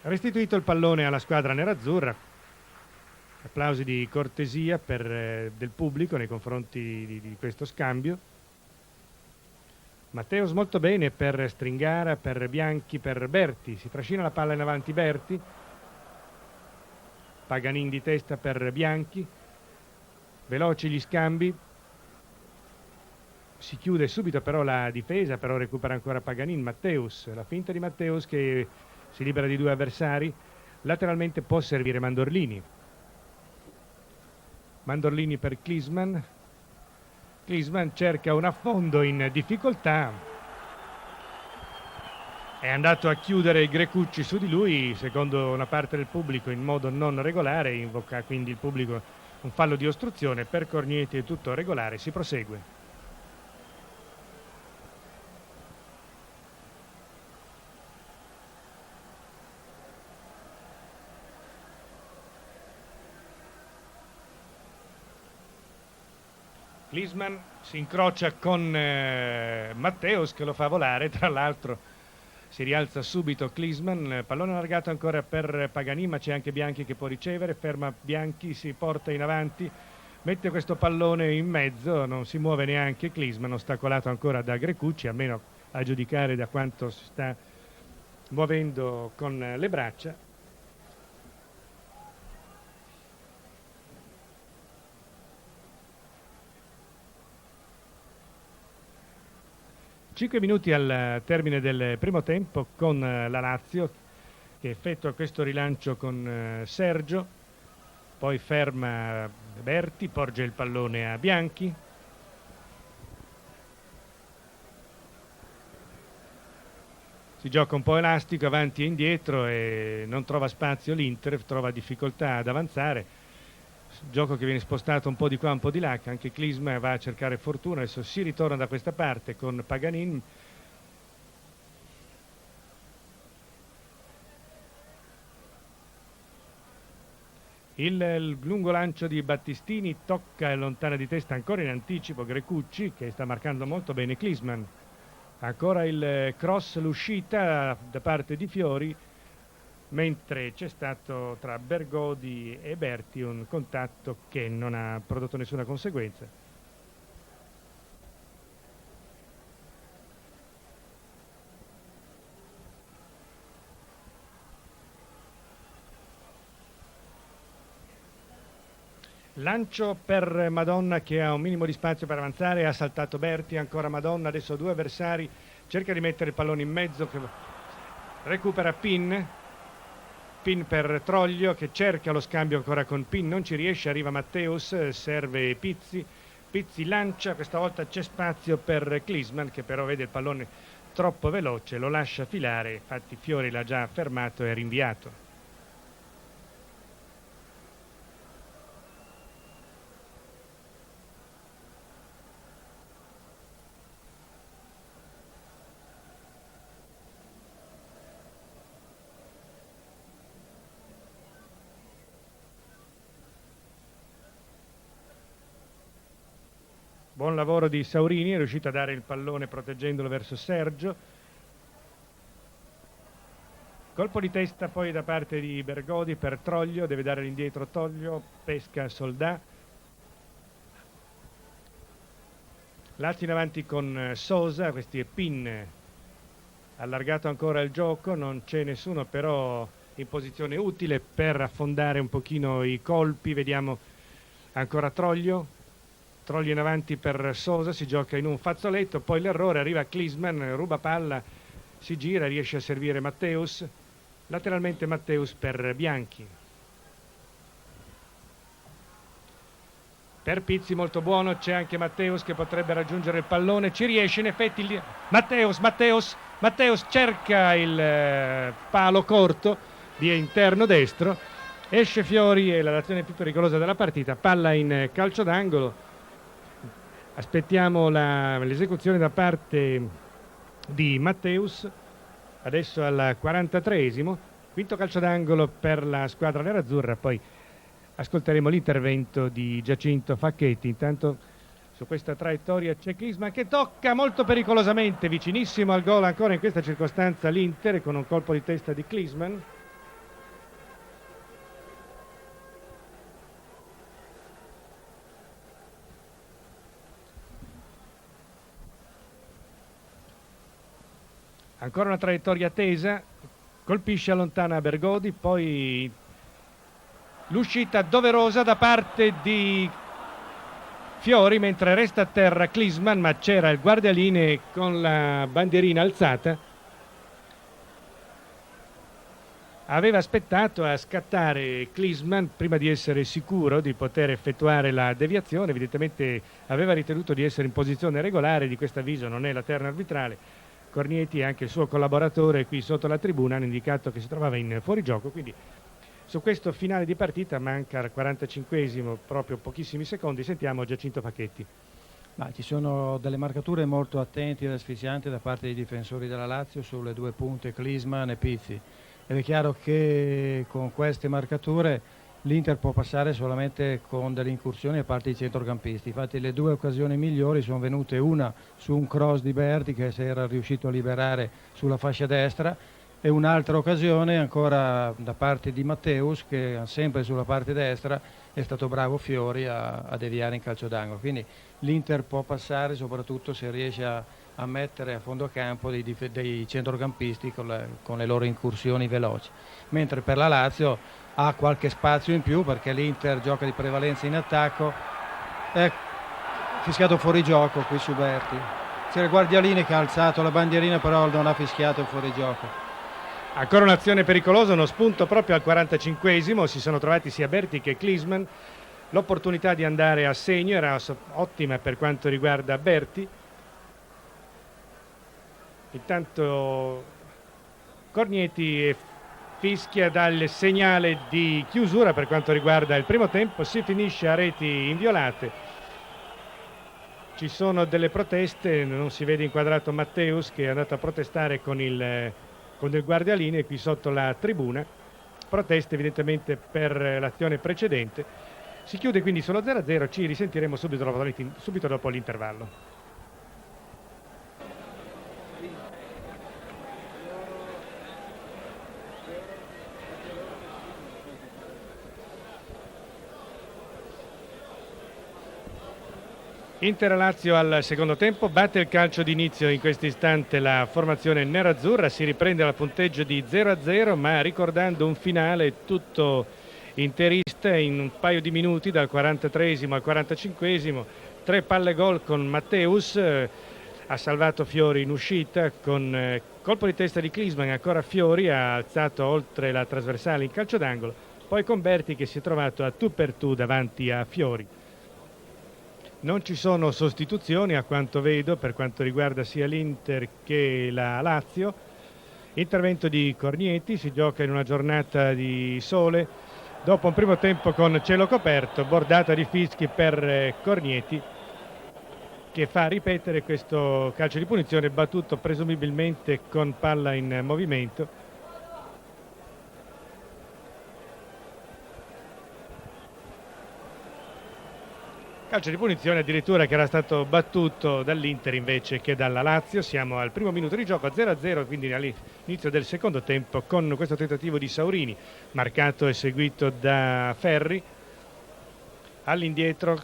A: Restituito il pallone alla squadra nerazzurra. Applausi di cortesia del pubblico nei confronti di questo scambio. Matteus molto bene per Stringara, per Bianchi, per Berti. Si trascina la palla in avanti Berti. Paganin di testa per Bianchi. Veloci gli scambi. Si chiude subito però la difesa, però recupera ancora Paganin. Matteus, la finta di Matteus che si libera di due avversari. Lateralmente può servire Mandorlini. Mandorlini per Klinsmann. Klinsmann cerca un affondo in difficoltà. È andato a chiudere Grecucci su di lui, secondo una parte del pubblico in modo non regolare, invoca quindi il pubblico un fallo di ostruzione. Per Cornieti è tutto regolare, si prosegue. Klinsmann si incrocia con Matteus che lo fa volare, tra l'altro si rialza subito Klinsmann, pallone allargato ancora per Paganin, ma c'è anche Bianchi che può ricevere, ferma Bianchi, si porta in avanti, mette questo pallone in mezzo, non si muove neanche Klinsmann, ostacolato ancora da Grecucci, almeno a giudicare da quanto si sta muovendo con le braccia. 5 minuti al termine del primo tempo con la Lazio che effettua questo rilancio con Sergio, poi ferma Berti, porge il pallone a Bianchi. Si gioca un po' elastico avanti e indietro e non trova spazio l'Inter, trova difficoltà ad avanzare. Gioco che viene spostato un po' di qua un po' di là, anche Klinsmann va a cercare fortuna. Adesso si ritorna da questa parte con Paganin. Il lungo lancio di Battistini tocca lontana di testa ancora in anticipo Grecucci che sta marcando molto bene Klinsmann. Ancora il cross, l'uscita da parte di Fiori, mentre c'è stato tra Bergodi e Berti un contatto che non ha prodotto nessuna conseguenza. Lancio per Madonna che ha un minimo di spazio per avanzare, ha saltato Berti, ancora Madonna, adesso due avversari, cerca di mettere il pallone in mezzo, che recupera Pin per Troglio che cerca lo scambio ancora con Pin, non ci riesce, arriva Matteus, serve Pizzi, Pizzi lancia, questa volta c'è spazio per Klinsmann che però vede il pallone troppo veloce, lo lascia filare, infatti Fiori l'ha già fermato e rinviato. Buon lavoro di Saurini, è riuscito a dare il pallone proteggendolo verso Sergio. Colpo di testa poi da parte di Bergodi per Troglio, deve dare l'indietro Troglio, pesca Soldà. Lazio in avanti con Sosa, questi è Pin, allargato ancora il gioco, non c'è nessuno però in posizione utile per affondare un pochino i colpi, vediamo ancora Troglio in avanti per Sosa, si gioca in un fazzoletto, poi l'errore, arriva Klinsmann, ruba palla, si gira, riesce a servire Matteus, lateralmente Matteus per Bianchi. Per Pizzi molto buono, c'è anche Matteus che potrebbe raggiungere il pallone, ci riesce in effetti, Matteus cerca il palo corto di interno destro, esce Fiori e la l'azione più pericolosa della partita, palla in calcio d'angolo. Aspettiamo l'esecuzione da parte di Matteus, adesso al 43esimo, quinto calcio d'angolo per la squadra nerazzurra, poi ascolteremo l'intervento di Giacinto Facchetti. Intanto su questa traiettoria c'è Klinsmann che tocca molto pericolosamente, vicinissimo al gol ancora in questa circostanza l'Inter con un colpo di testa di Klinsmann. Ancora una traiettoria tesa, colpisce allontana Bergodi, poi l'uscita doverosa da parte di Fiori, mentre resta a terra Klinsmann, ma c'era il guardialinee con la bandierina alzata. Aveva aspettato a scattare Klinsmann prima di essere sicuro di poter effettuare la deviazione. Evidentemente aveva ritenuto di essere in posizione regolare, di questo avviso non è la terna arbitrale. Cornieti e anche il suo collaboratore qui sotto la tribuna hanno indicato che si trovava in fuorigioco, quindi su questo finale di partita manca al 45esimo, proprio pochissimi secondi. Sentiamo Giacinto Facchetti.
B: Ma ci sono delle marcature molto attenti ed asfissianti da parte dei difensori della Lazio sulle due punte Klinsmann e Pizzi. Ed è chiaro che con queste marcature l'Inter può passare solamente con delle incursioni a parte dei centrocampisti. Infatti le due occasioni migliori sono venute, una su un cross di Berti che si era riuscito a liberare sulla fascia destra, e un'altra occasione ancora da parte di Matteus che sempre sulla parte destra è stato bravo Fiori a deviare in calcio d'angolo. Quindi l'Inter può passare soprattutto se riesce a mettere a fondo campo dei centrocampisti con le loro incursioni veloci, mentre per la Lazio ha qualche spazio in più perché l'Inter gioca di prevalenza in attacco. È fischiato fuori gioco qui su Berti, c'era il guardialine che ha alzato la bandierina però non ha fischiato il fuorigioco.
A: Ancora un'azione pericolosa, uno spunto proprio al 45esimo, si sono trovati sia Berti che Klinsmann, l'opportunità di andare a segno era ottima per quanto riguarda Berti. Intanto Cornieti fischia dal segnale di chiusura per quanto riguarda il primo tempo, si finisce a reti inviolate. Ci sono delle proteste, non si vede inquadrato Matteus che è andato a protestare con il guardialinee qui sotto la tribuna, proteste evidentemente per l'azione precedente. Si chiude quindi sullo 0-0, ci risentiremo subito dopo l'intervallo. Inter-Lazio al secondo tempo, batte il calcio d'inizio in questo istante la formazione nerazzurra, si riprende al punteggio di 0-0 ma ricordando un finale tutto interista in un paio di minuti dal 43esimo al 45esimo, 3 palle gol con Matteus, ha salvato Fiori in uscita con colpo di testa di Klinsmann, ancora Fiori ha alzato oltre la trasversale in calcio d'angolo, poi con Berti che si è trovato a tu per tu davanti a Fiori. Non ci sono sostituzioni a quanto vedo per quanto riguarda sia l'Inter che la Lazio. Intervento di Cornieti, si gioca in una giornata di sole. Dopo un primo tempo con cielo coperto, bordata di fischi per Cornieti che fa ripetere questo calcio di punizione battuto presumibilmente con palla in movimento. Calcio di punizione addirittura che era stato battuto dall'Inter invece che dalla Lazio. Siamo al primo minuto di gioco a 0-0, quindi all'inizio del secondo tempo con questo tentativo di Saurini, marcato e seguito da Ferri. All'indietro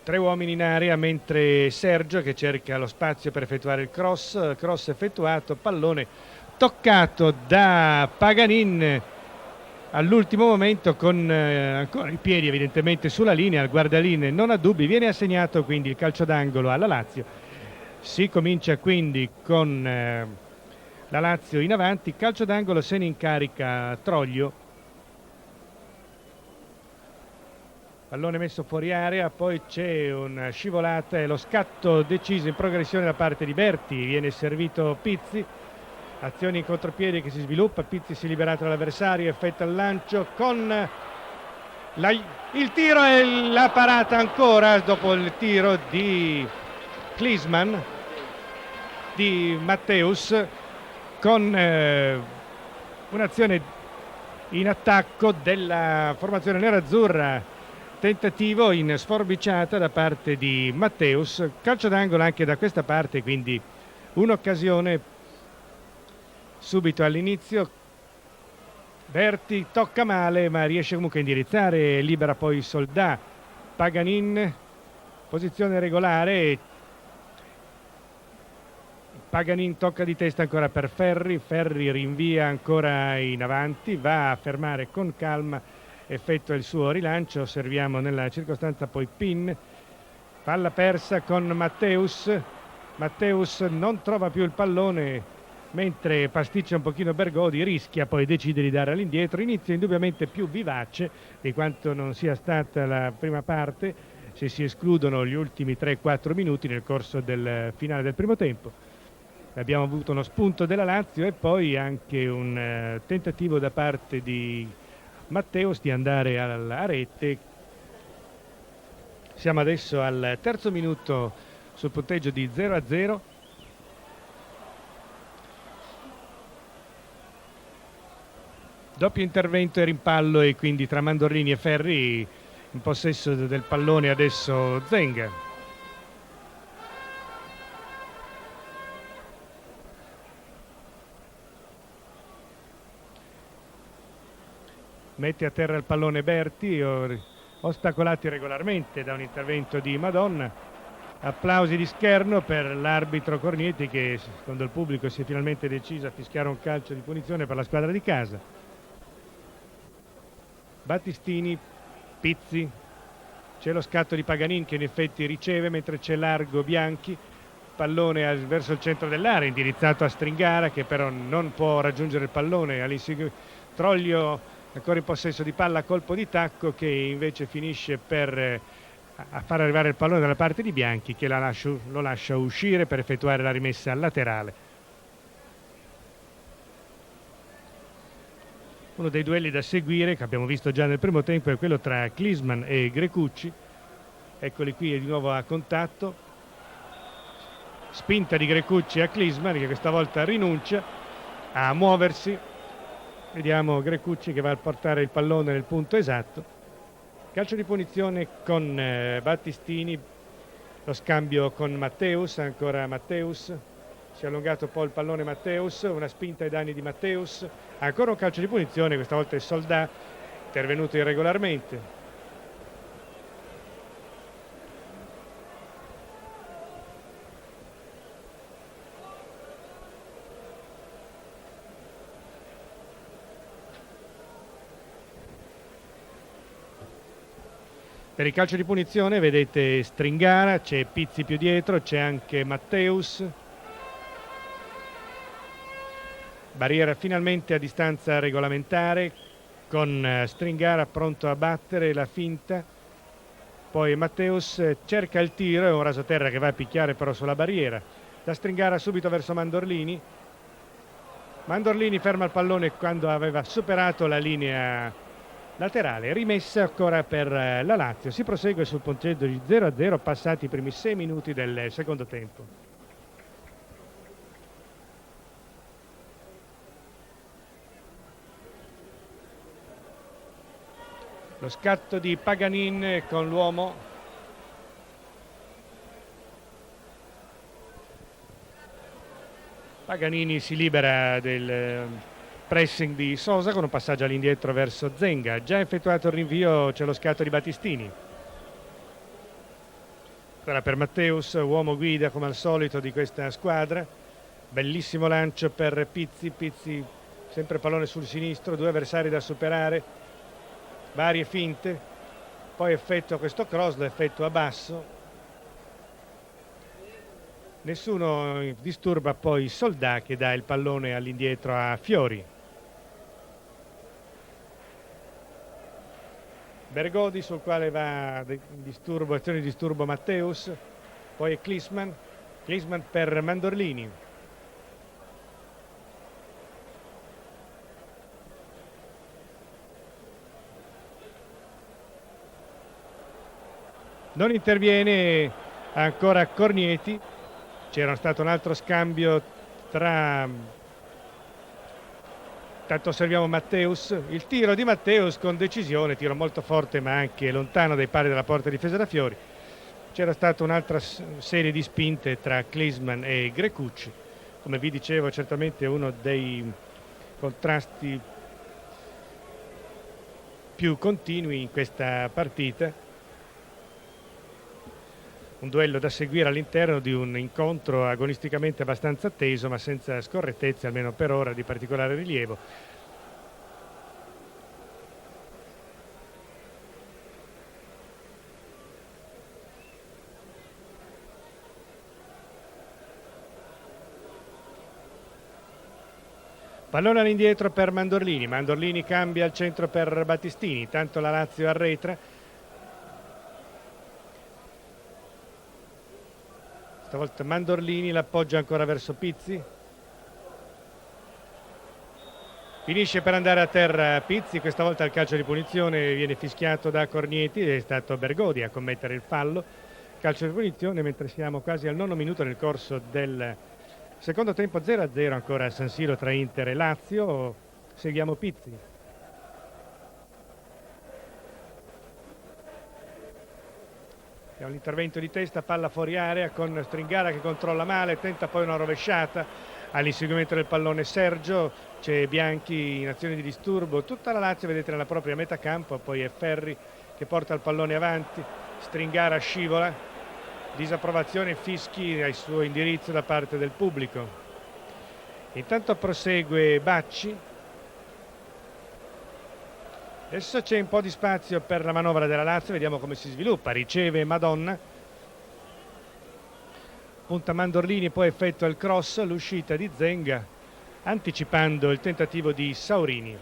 A: 3 uomini in area mentre Sergio che cerca lo spazio per effettuare il cross effettuato, pallone toccato da Paganin all'ultimo momento con ancora i piedi evidentemente sulla linea, il guardalinee non ha dubbi, viene assegnato quindi il calcio d'angolo alla Lazio. Si comincia quindi con la Lazio in avanti, calcio d'angolo se ne incarica Troglio, pallone messo fuori area, poi c'è una scivolata e lo scatto deciso in progressione da parte di Berti, viene servito Pizzi. Azione in contropiede che si sviluppa, Pizzi si è liberato dall'avversario, effettua il lancio con il tiro e la parata ancora dopo il tiro di Klinsmann, di Matteus, con un'azione in attacco della formazione nerazzurra, tentativo in sforbiciata da parte di Matteus, calcio d'angolo anche da questa parte, quindi un'occasione subito all'inizio. Berti tocca male ma riesce comunque a indirizzare, libera poi Soldà. Paganin, posizione regolare, Paganin tocca di testa ancora per Ferri, Ferri rinvia ancora in avanti, va a fermare con calma, effettua il suo rilancio, osserviamo nella circostanza poi Pin, palla persa con Matteus, Matteus non trova più il pallone mentre pasticcia un pochino Bergodi, rischia poi decide di dare all'indietro, inizio indubbiamente più vivace di quanto non sia stata la prima parte, se si escludono gli ultimi 3-4 minuti nel corso del finale del primo tempo. Abbiamo avuto uno spunto della Lazio e poi anche un tentativo da parte di Matteus di andare a rete. Siamo adesso al terzo minuto sul punteggio di 0-0. Doppio intervento e rimpallo e quindi tra Mandorlini e Ferri in possesso del pallone adesso Zenga. Mette a terra il pallone Berti, ostacolati regolarmente da un intervento di Madonna. Applausi di scherno per l'arbitro Cornietti che secondo il pubblico si è finalmente deciso a fischiare un calcio di punizione per la squadra di casa. Battistini, Pizzi, c'è lo scatto di Paganin che in effetti riceve mentre c'è largo Bianchi, pallone verso il centro dell'area indirizzato a Stringara che però non può raggiungere il pallone, Troglio ancora in possesso di palla a colpo di tacco che invece finisce per a far arrivare il pallone dalla parte di Bianchi che lo lascia uscire per effettuare la rimessa al laterale. Uno dei duelli da seguire che abbiamo visto già nel primo tempo è quello tra Klinsmann e Grecucci. Eccoli qui di nuovo a contatto, spinta di Grecucci a Klinsmann che questa volta rinuncia a muoversi. Vediamo Grecucci che va a portare il pallone nel punto esatto. Calcio di punizione con Battistini, lo scambio con Matteus, ancora Matteus, si è allungato un po' il pallone Matteus, una spinta ai danni di Matteus, ancora un calcio di punizione, questa volta è Soldà, intervenuto irregolarmente. Per il calcio di punizione vedete Stringara, c'è Pizzi più dietro, c'è anche Matteus. Barriera finalmente a distanza regolamentare con Stringara pronto a battere la finta. Poi Matteus cerca il tiro, è un rasoterra che va a picchiare però sulla barriera. Da Stringara subito verso Mandorlini. Mandorlini ferma il pallone quando aveva superato la linea laterale, rimessa ancora per la Lazio. Si prosegue sul punteggio di 0-0 passati i primi 6 minuti del secondo tempo. Lo scatto di Paganin con l'uomo. Paganini si libera del pressing di Sosa con un passaggio all'indietro verso Zenga. Già effettuato il rinvio, c'è lo scatto di Battistini. Ancora per Matteus, uomo guida come al solito di questa squadra. Bellissimo lancio per Pizzi, Pizzi sempre pallone sul sinistro, due avversari da superare, varie finte, poi effettua questo cross, lo effettua basso. Nessuno disturba poi Soldà che dà il pallone all'indietro a Fiori. Bergodi sul quale va azione di disturbo Matteus, poi è Klinsmann per Mandorlini. Non interviene ancora Cornietti, c'era stato un altro scambio tra... Tanto osserviamo Matteus, il tiro di Matteus con decisione, tiro molto forte ma anche lontano dai pali della porta difesa da Fiori. C'era stata un'altra serie di spinte tra Klinsmann e Grecucci, come vi dicevo certamente uno dei contrasti più continui in questa partita. Un duello da seguire all'interno di un incontro agonisticamente abbastanza teso, ma senza scorrettezze, almeno per ora, di particolare rilievo. Pallone all'indietro per Mandorlini. Mandorlini cambia al centro per Battistini. Tanto la Lazio arretra. Stavolta Mandorlini l'appoggia ancora verso Pizzi. Finisce per andare a terra Pizzi. Questa volta il calcio di punizione viene fischiato da Cornieti. È stato Bergodi a commettere il fallo. Calcio di punizione mentre siamo quasi al 9° minuto nel corso del secondo tempo. 0-0 ancora a San Siro tra Inter e Lazio. Seguiamo Pizzi. Abbiamo l'intervento di testa, palla fuori area con Stringara che controlla male, tenta poi una rovesciata all'inseguimento del pallone Sergio. C'è Bianchi in azione di disturbo. Tutta la Lazio, vedete, nella propria metà campo. Poi è Ferri che porta il pallone avanti. Stringara scivola. Disapprovazione, fischi al suo indirizzo da parte del pubblico. Intanto prosegue Bacci. Adesso c'è un po' di spazio per la manovra della Lazio, vediamo come si sviluppa. Riceve Madonna, punta Mandorlini, poi effettua il cross, l'uscita di Zenga, anticipando il tentativo di Saurini.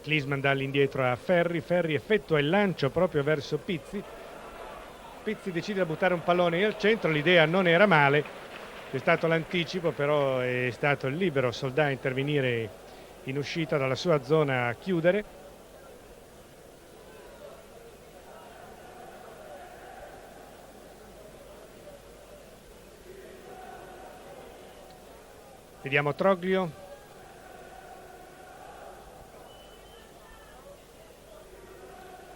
A: Klinsmann dà all'indietro a Ferri. Ferri effettua il lancio proprio verso Pizzi. Pizzi decide di buttare un pallone al centro, l'idea non era male. È stato l'anticipo, però è stato il libero Soldà a intervenire in uscita dalla sua zona a chiudere. Vediamo Troglio.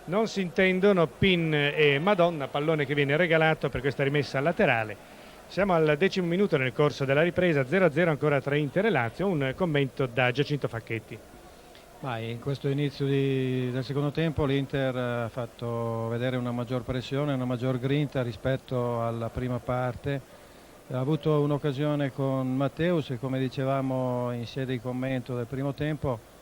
A: Non si intendono Pin e Madonna, pallone che viene regalato per questa rimessa laterale. Siamo al 10° minuto nel corso della ripresa, 0-0 ancora tra Inter e Lazio. Un commento da Giacinto Facchetti.
B: In questo inizio del secondo tempo l'Inter ha fatto vedere una maggior pressione, una maggior grinta rispetto alla prima parte. Ha avuto un'occasione con Matteus e, come dicevamo in sede di commento del primo tempo,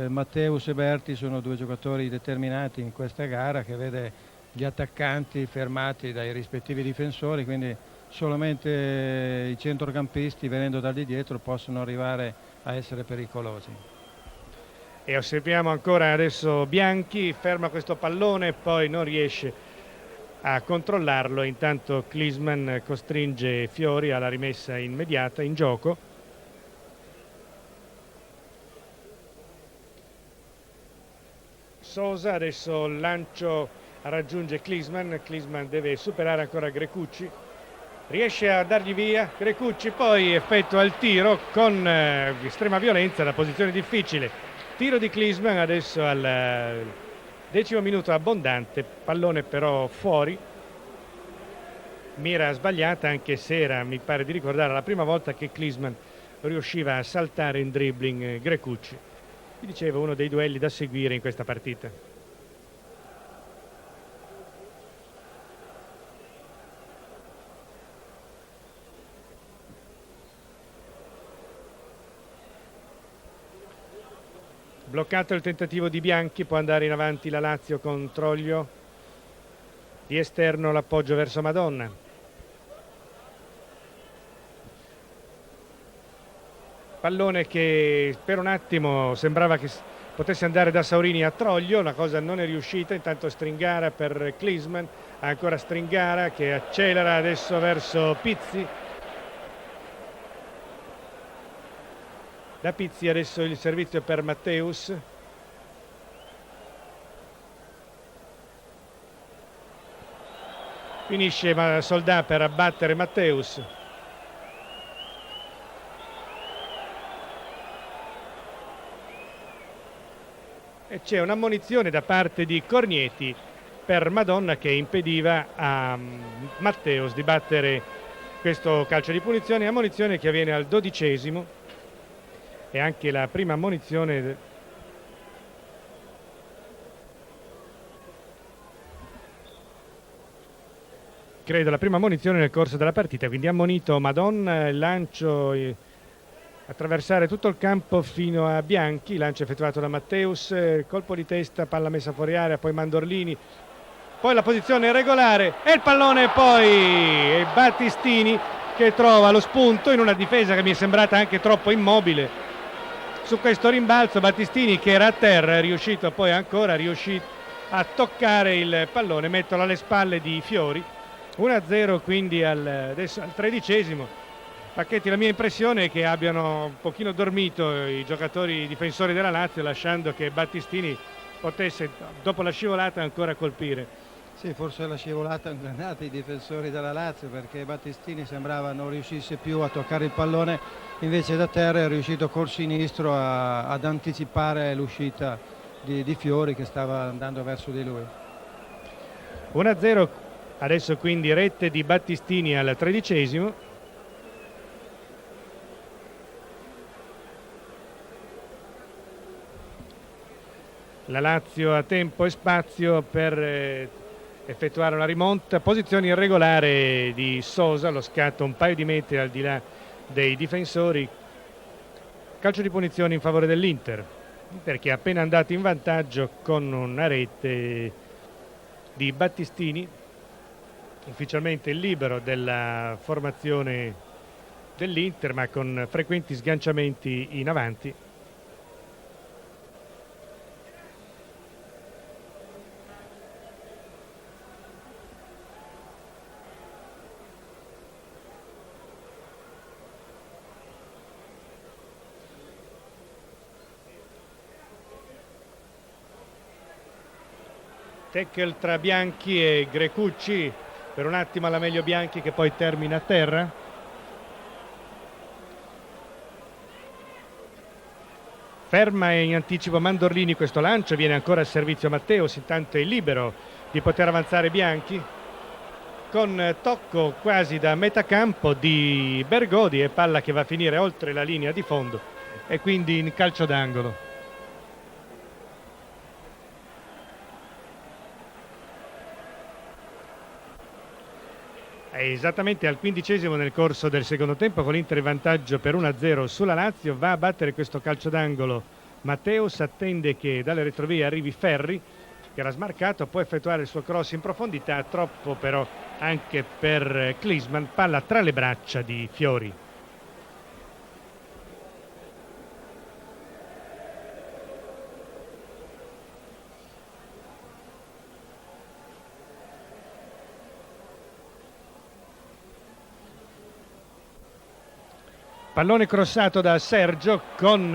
B: Matteus e Berti sono due giocatori determinati in questa gara, che vede gli attaccanti fermati dai rispettivi difensori, quindi solamente i centrocampisti, venendo da lì dietro, possono arrivare a essere pericolosi.
A: E osserviamo ancora adesso Bianchi, ferma questo pallone, poi non riesce a controllarlo. Intanto Klinsmann costringe Fiori alla rimessa immediata in gioco. Sosa, adesso il lancio raggiunge Klinsmann. Klinsmann deve superare ancora Grecucci. Riesce a dargli via Grecucci, poi effettua il tiro con estrema violenza da posizione difficile. Tiro di Klinsmann adesso al 10° minuto abbondante, pallone però fuori. Mira sbagliata, anche se era, mi pare di ricordare, la prima volta che Klinsmann riusciva a saltare in dribbling Grecucci. Vi dicevo, uno dei duelli da seguire in questa partita. Bloccato il tentativo di Bianchi, può andare in avanti la Lazio con Troglio. Di esterno l'appoggio verso Madonna. Pallone che per un attimo sembrava che potesse andare da Saurini a Troglio, la cosa non è riuscita. Intanto Stringara per Klinsmann, ancora Stringara che accelera adesso verso Pizzi. Da Pizzi adesso il servizio per Matteus. Finisce Soldà per abbattere Matteus. E c'è un'ammonizione da parte di Cornieti per Madonna, che impediva a Matteus di battere questo calcio di punizione. Ammonizione che avviene al 12°. E anche la prima ammonizione credo, la prima ammonizione nel corso della partita, quindi ammonito Madonna, il lancio attraversare tutto il campo fino a Bianchi, lancio effettuato da Matteus, colpo di testa, palla messa fuori area, poi Mandorlini, poi la posizione regolare e il pallone poi è Battistini che trova lo spunto in una difesa che mi è sembrata anche troppo immobile. Su questo rimbalzo Battistini, che era a terra, è riuscito poi ancora a toccare il pallone, metterlo alle spalle di Fiori. 1-0 quindi adesso al 13esimo. Pacchetti, la mia impressione è che abbiano un pochino dormito i giocatori difensori della Lazio, lasciando che Battistini potesse, dopo la scivolata, ancora colpire.
B: Sì, forse la scivolata hanno ingannati i difensori della Lazio, perché Battistini sembrava non riuscisse più a toccare il pallone, invece da terra è riuscito col sinistro ad anticipare l'uscita di Fiori, che stava andando verso di lui.
A: 1-0 adesso, quindi rete di Battistini al 13esimo. La Lazio ha tempo e spazio per effettuare una rimonta. Posizione irregolare di Sosa, lo scatto un paio di metri al di là dei difensori. Calcio di punizione in favore dell'Inter, perché è appena andato in vantaggio con una rete di Battistini, ufficialmente il libero della formazione dell'Inter, ma con frequenti sganciamenti in avanti. Tackle tra Bianchi e Grecucci, per un attimo alla meglio Bianchi, che poi termina a terra. Ferma in anticipo Mandorlini questo lancio, viene ancora a servizio Matteus, intanto è libero di poter avanzare Bianchi, con tocco quasi da metà campo di Bergodi e palla che va a finire oltre la linea di fondo e quindi in calcio d'angolo. Esattamente al 15esimo, nel corso del secondo tempo, con l'Inter in vantaggio per 1-0 sulla Lazio, va a battere questo calcio d'angolo Matteus, attende che dalle retrovie arrivi Ferri, che era smarcato, può effettuare il suo cross in profondità, troppo però anche per Klinsmann, palla tra le braccia di Fiori. Pallone crossato da Sergio con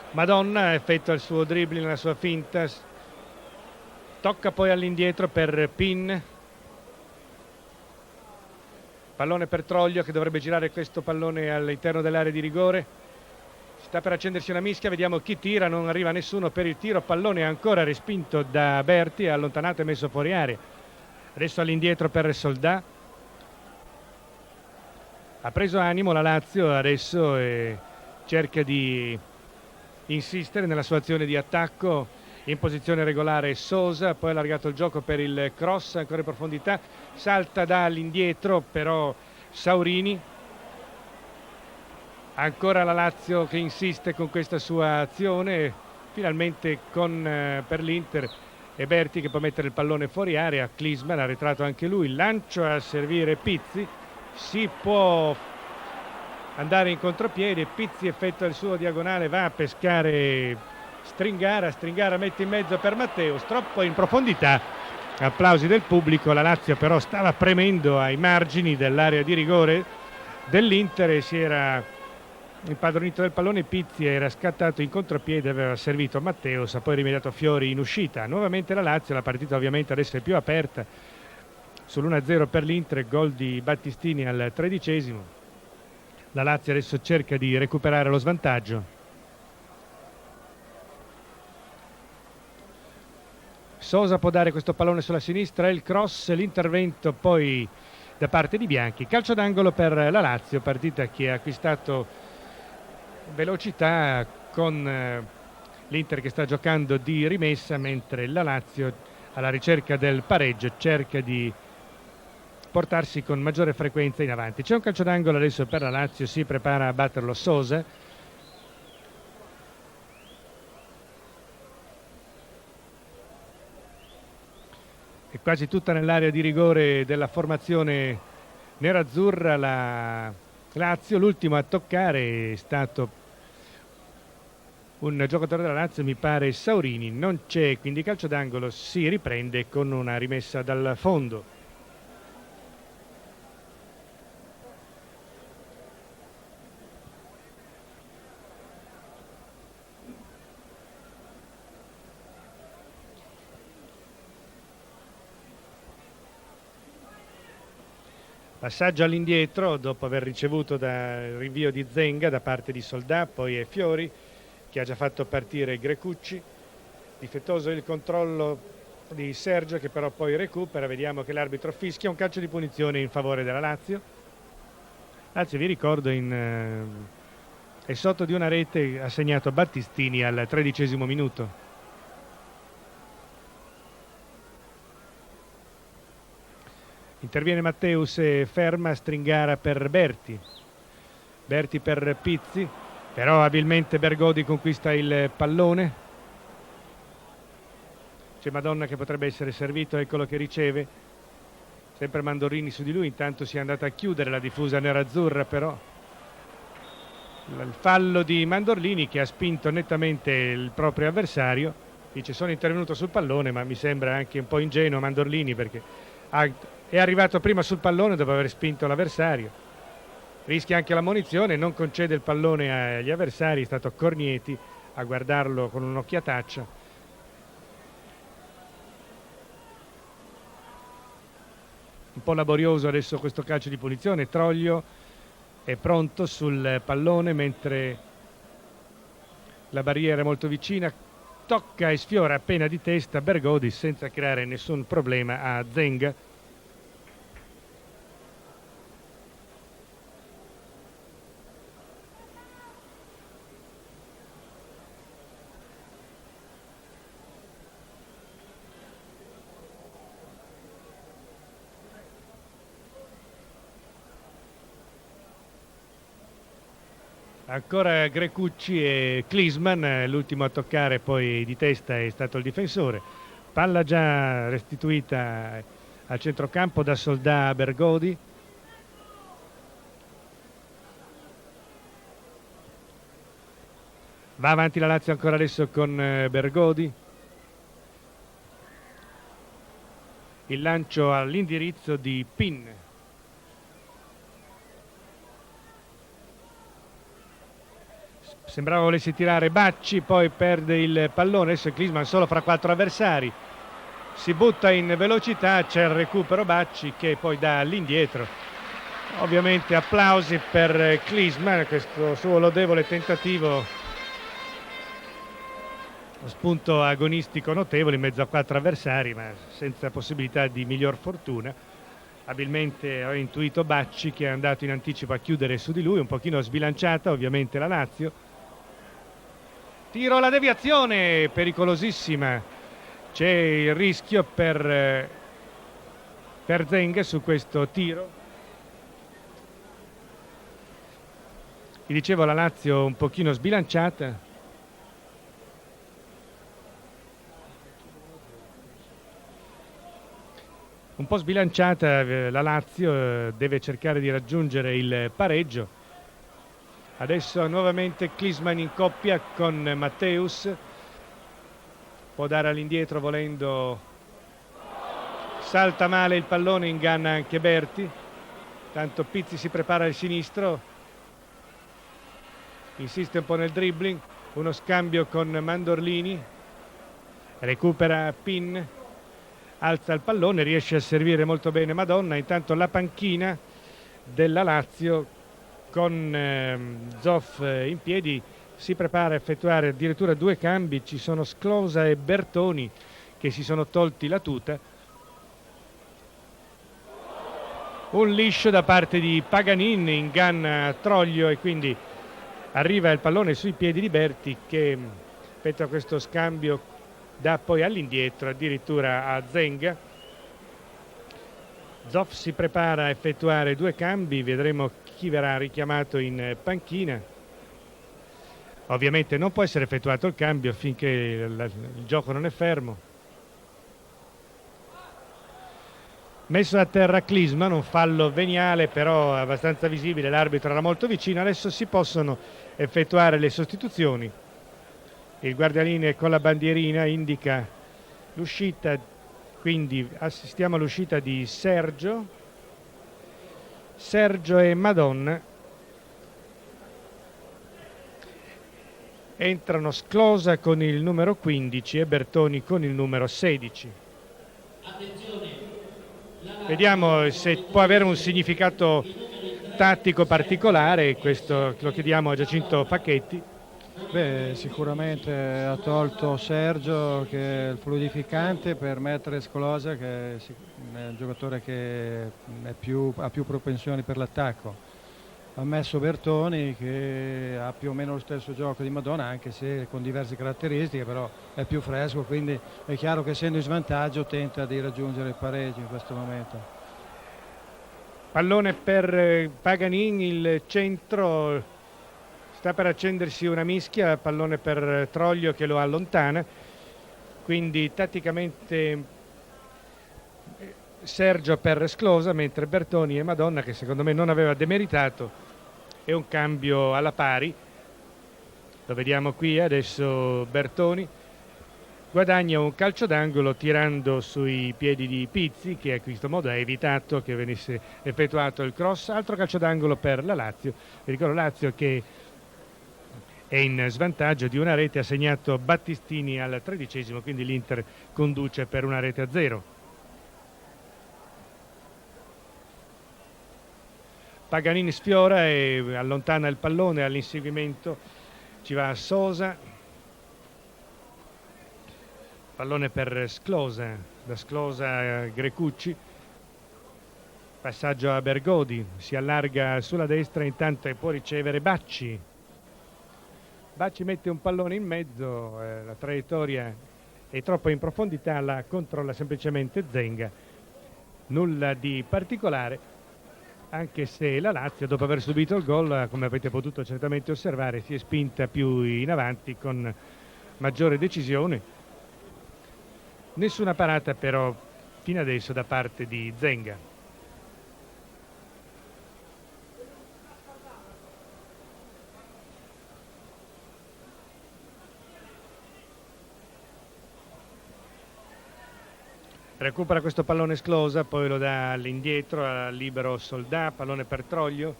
A: Madonna, effettua il suo dribbling, la sua finta, tocca poi all'indietro per Pin, pallone per Troglio che dovrebbe girare questo pallone all'interno dell'area di rigore. Sta per accendersi una mischia, vediamo chi tira, non arriva nessuno per il tiro, pallone ancora respinto da Berti, allontanato e messo fuori area. Adesso all'indietro per Soldà. Ha preso animo la Lazio adesso e cerca di insistere nella sua azione di attacco. In posizione regolare Sosa, poi ha allargato il gioco per il cross, ancora in profondità, salta dall'indietro però Saurini. Ancora la Lazio che insiste con questa sua azione, finalmente per l'Inter e Berti che può mettere il pallone fuori area. Klinsmann ha arretrato anche lui, lancio a servire Pizzi, si può andare in contropiede, Pizzi effettua il suo diagonale, va a pescare Stringara mette in mezzo per Matteus, troppo in profondità, applausi del pubblico. La Lazio però stava premendo ai margini dell'area di rigore dell'Inter e si era impadronito del pallone. Pizzi era scattato in contropiede, aveva servito Matteus, ha poi rimediato Fiori in uscita. Nuovamente la Lazio, la partita ovviamente adesso è più aperta, sull'1-0 per l'Inter, gol di Battistini al 13esimo. La Lazio adesso cerca di recuperare lo svantaggio. Sosa può dare questo pallone sulla sinistra, il cross, l'intervento poi da parte di Bianchi. Calcio d'angolo per la Lazio, partita che ha acquistato velocità con l'Inter che sta giocando di rimessa, mentre la Lazio alla ricerca del pareggio, cerca di portarsi con maggiore frequenza in avanti. C'è un calcio d'angolo adesso per la Lazio, si prepara a batterlo Sosa. È quasi tutta nell'area di rigore della formazione nerazzurra la Lazio. L'ultimo a toccare è stato un giocatore della Lazio, mi pare Saurini. Non c'è, quindi calcio d'angolo si riprende con una rimessa dal fondo. Passaggio all'indietro dopo aver ricevuto dal rinvio di Zenga da parte di Soldà, poi è Fiori che ha già fatto partire Grecucci. Difettoso il controllo di Sergio che però poi recupera. Vediamo che l'arbitro fischia un calcio di punizione in favore della Lazio. Lazio, vi ricordo, è sotto di una rete, ha segnato Battistini al 13° minuto. Interviene Matteus e ferma Stringara per Berti. Berti per Pizzi, però abilmente Bergodi conquista il pallone. C'è Madonna che potrebbe essere servito, eccolo che riceve. Sempre Mandorini su di lui, intanto si è andata a chiudere la diffusa nerazzurra, però il fallo di Mandorlini che ha spinto nettamente il proprio avversario. Dice sono intervenuto sul pallone, ma mi sembra anche un po' ingenuo Mandorlini perché è arrivato prima sul pallone dopo aver spinto l'avversario. Rischia anche la munizione, non concede il pallone agli avversari, è stato Cornieti a guardarlo con un'occhiataccia. Un po' laborioso adesso questo calcio di punizione. Troglio è pronto sul pallone mentre la barriera è molto vicina, tocca e sfiora appena di testa Bergodi senza creare nessun problema a Zenga. Ancora Grecucci e Klinsmann, l'ultimo a toccare poi di testa è stato il difensore. Palla già restituita al centrocampo da Soldà a Bergodi. Va avanti la Lazio ancora adesso con Bergodi. Il lancio all'indirizzo di Pin. Sembrava volesse tirare Bacci, poi perde il pallone. Adesso Klinsmann solo fra 4 avversari. Si butta in velocità, c'è il recupero Bacci che poi dà all'indietro. Ovviamente applausi per Klinsmann, questo suo lodevole tentativo. Lo spunto agonistico notevole in mezzo a 4 avversari, ma senza possibilità di miglior fortuna. Abilmente ho intuito Bacci che è andato in anticipo a chiudere su di lui, un pochino sbilanciata ovviamente la Lazio. Tiro alla deviazione, pericolosissima. C'è il rischio per Zenga su questo tiro. Vi dicevo la Lazio un pochino sbilanciata. Un po' sbilanciata la Lazio, deve cercare di raggiungere il pareggio. Adesso nuovamente Klinsmann in coppia con Matteus. Può dare all'indietro volendo. Salta male il pallone, inganna anche Berti. Tanto Pizzi si prepara al sinistro. Insiste un po' nel dribbling. Uno scambio con Mandorlini. Recupera Pin. Alza il pallone, riesce a servire molto bene Madonna. Intanto la panchina della Lazio con Zoff in piedi si prepara a effettuare addirittura 2 cambi. Ci sono Sclosa e Bertoni che si sono tolti la tuta. Un liscio da parte di Paganin, inganna Troglio e quindi arriva il pallone sui piedi di Berti che effettua questo scambio dà poi all'indietro addirittura a Zenga. Zoff si prepara a effettuare 2 cambi, vedremo chi verrà richiamato in panchina. Ovviamente non può essere effettuato il cambio finché il gioco non è fermo. Messo a terra Klinsmann, un fallo veniale però abbastanza visibile, l'arbitro era molto vicino. Adesso si possono effettuare le sostituzioni. Il guardialinee con la bandierina indica l'uscita, quindi assistiamo all'uscita di Sergio e Madonna. Entrano Sclosa con il numero 15 e Bertoni con il numero 16. Vediamo se può avere un significato tattico particolare, questo lo chiediamo a Giacinto Facchetti.
B: Beh, sicuramente ha tolto Sergio, che è il fluidificante, per mettere Sclosa, che è un giocatore che ha più propensioni per l'attacco. Ha messo Bertoni, che ha più o meno lo stesso gioco di Madonna, anche se con diverse caratteristiche, però è più fresco, quindi è chiaro che essendo in svantaggio tenta di raggiungere il pareggio in questo momento.
A: Pallone per Paganin, il centro, sta per accendersi una mischia, pallone per Troglio che lo allontana, quindi tatticamente Sergio per Sclosa, mentre Bertoni e Madonna, che secondo me non aveva demeritato, è un cambio alla pari. Lo vediamo qui adesso. Bertoni guadagna un calcio d'angolo tirando sui piedi di Pizzi, che in questo modo ha evitato che venisse effettuato il cross. Altro calcio d'angolo per la Lazio. Vi ricordo Lazio che è in svantaggio di una rete, ha segnato Battistini al 13°, quindi l'Inter conduce per 1-0. Paganini sfiora e allontana il pallone all'inseguimento, ci va Sosa, pallone per Sclosa, da Sclosa a Grecucci, passaggio a Bergodi, si allarga sulla destra, intanto può ricevere Bacci mette un pallone in mezzo, la traiettoria è troppo in profondità, la controlla semplicemente Zenga, nulla di particolare. Anche se la Lazio, dopo aver subito il gol, come avete potuto certamente osservare, si è spinta più in avanti con maggiore decisione. Nessuna parata però fino adesso da parte di Zenga. Recupera questo pallone Sclosa, poi lo dà all'indietro al libero Soldà, pallone per Troglio,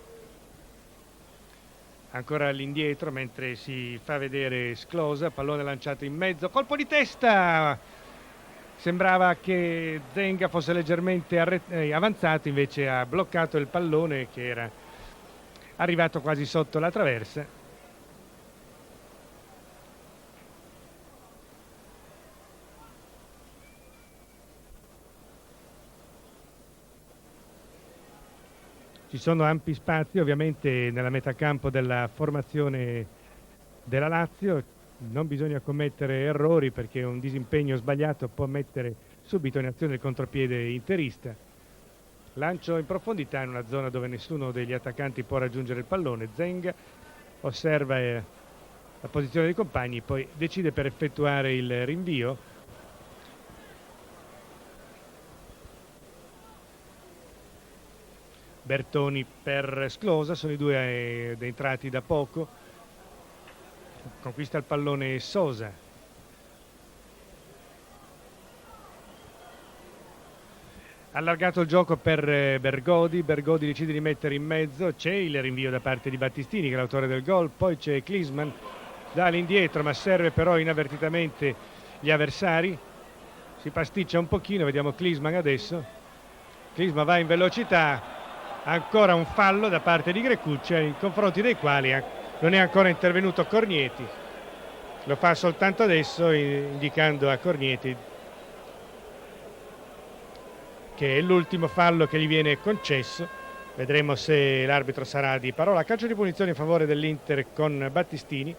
A: ancora all'indietro mentre si fa vedere Sclosa, pallone lanciato in mezzo, colpo di testa, sembrava che Zenga fosse leggermente avanzato, invece ha bloccato il pallone che era arrivato quasi sotto la traversa. Ci sono ampi spazi ovviamente nella metacampo della formazione della Lazio, non bisogna commettere errori perché un disimpegno sbagliato può mettere subito in azione il contropiede interista. Lancio in profondità in una zona dove nessuno degli attaccanti può raggiungere il pallone. Zenga osserva la posizione dei compagni, poi decide per effettuare il rinvio. Bertoni per Sclosa, sono i due entrati da poco, conquista il pallone Sosa, allargato il gioco per Bergodi decide di mettere in mezzo, c'è il rinvio da parte di Battistini che è l'autore del gol, poi c'è Klinsmann, dà all'indietro ma serve però inavvertitamente gli avversari, si pasticcia un pochino, vediamo Klinsmann adesso, Klinsmann va in velocità, ancora un fallo da parte di Grecucci in confronti dei quali non è ancora intervenuto Cornieti, lo fa soltanto adesso indicando a Cornieti che è l'ultimo fallo che gli viene concesso. Vedremo se l'arbitro sarà di parola. Calcio di punizione in favore dell'Inter con Battistini.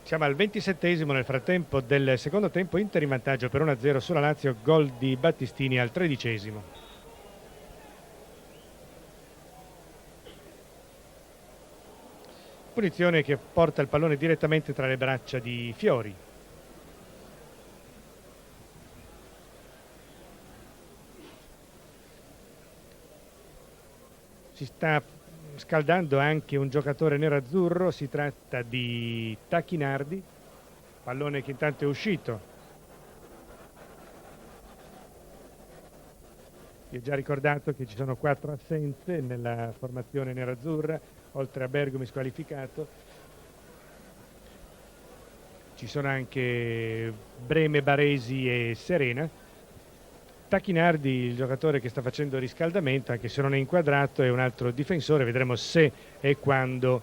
A: Siamo al 27esimo nel frattempo del secondo tempo, Inter in vantaggio per 1-0 sulla Lazio, gol di Battistini al 13esimo. Punizione che porta il pallone direttamente tra le braccia di Fiori. Si sta scaldando anche un giocatore nerazzurro, si tratta di Tacchinardi, pallone che intanto è uscito. Vi ho già ricordato che ci sono 4 assenze nella formazione nerazzurra, oltre a Bergomi squalificato. Ci sono anche Breme, Baresi e Serena. Tacchinardi, il giocatore che sta facendo riscaldamento, anche se non è inquadrato, è un altro difensore. Vedremo se e quando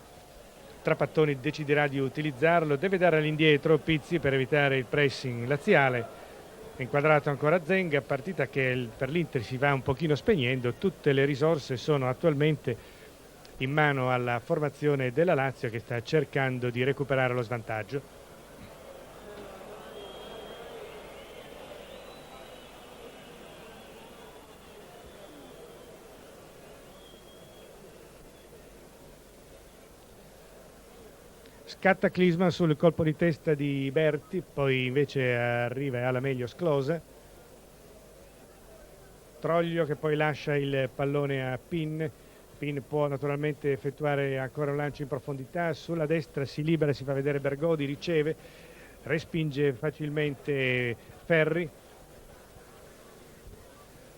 A: Trapattoni deciderà di utilizzarlo. Deve dare all'indietro Pizzi per evitare il pressing laziale. È inquadrato ancora Zenga, partita che per l'Inter si va un pochino spegnendo. Tutte le risorse sono attualmente in mano alla formazione della Lazio, che sta cercando di recuperare lo svantaggio. Scatta Klinsmann sul colpo di testa di Berti, poi invece arriva e ha la meglio Sclosa. Troglio che poi lascia il pallone a Pin. Pin può naturalmente effettuare ancora un lancio in profondità. Sulla destra si libera, si fa vedere Bergodi, riceve, respinge facilmente Ferri.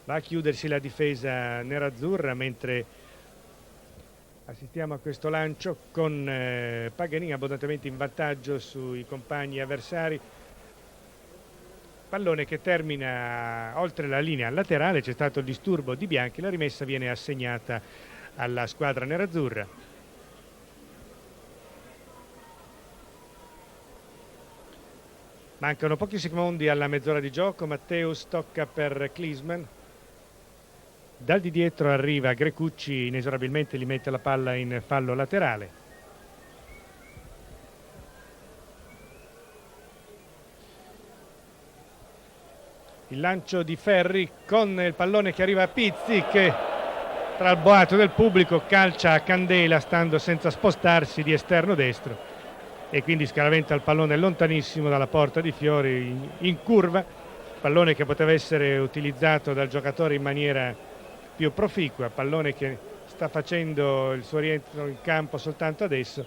A: Va a chiudersi la difesa nerazzurra, mentre assistiamo a questo lancio con Paganini abbondantemente in vantaggio sui compagni avversari. Pallone che termina oltre la linea laterale, c'è stato il disturbo di Bianchi, la rimessa viene assegnata alla squadra nerazzurra. Mancano pochi secondi alla mezz'ora di gioco, Matteus tocca per Klinsmann. Dal di dietro arriva Grecucci, inesorabilmente gli mette la palla in fallo laterale. Il lancio di Ferri con il pallone che arriva a Pizzi, che tra il boato del pubblico calcia a candela stando senza spostarsi di esterno destro e quindi scaraventa il pallone lontanissimo dalla porta di Fiori in curva, pallone che poteva essere utilizzato dal giocatore in maniera più proficua, pallone che sta facendo il suo rientro in campo soltanto adesso.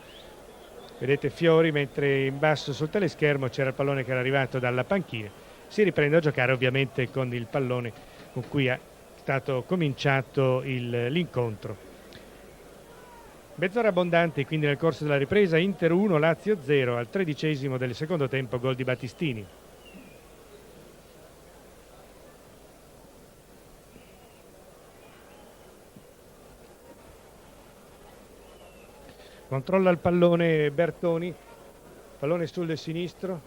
A: Vedete Fiori, mentre in basso sul teleschermo c'era il pallone che era arrivato dalla panchina. Si riprende a giocare ovviamente con il pallone con cui è stato cominciato l'incontro. Mezz'ora abbondante quindi nel corso della ripresa, Inter 1, Lazio 0 al 13esimo del secondo tempo, gol di Battistini. Controlla il pallone Bertoni, pallone sul sinistro.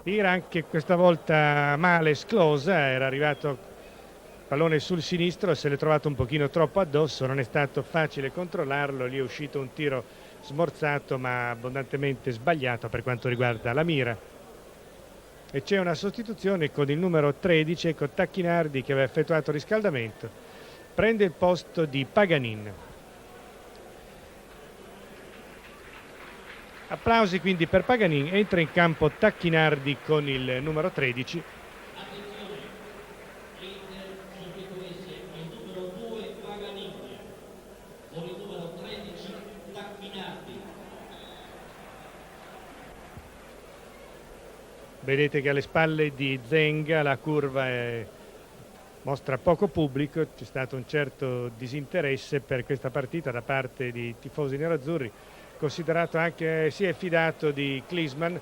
A: Tira anche questa volta male Sclosa, era arrivato pallone sul sinistro, se l'è trovato un pochino troppo addosso, non è stato facile controllarlo, lì è uscito un tiro smorzato ma abbondantemente sbagliato per quanto riguarda la mira. E c'è una sostituzione con il numero 13, ecco Tacchinardi che aveva effettuato il riscaldamento, prende il posto di Paganin. Applausi quindi per Paganin, entra in campo Tacchinardi con il numero 13. Vedete che alle spalle di Zenga la curva mostra poco pubblico, c'è stato un certo disinteresse per questa partita da parte di tifosi nerazzurri, considerato anche si è fidato di Klinsmann.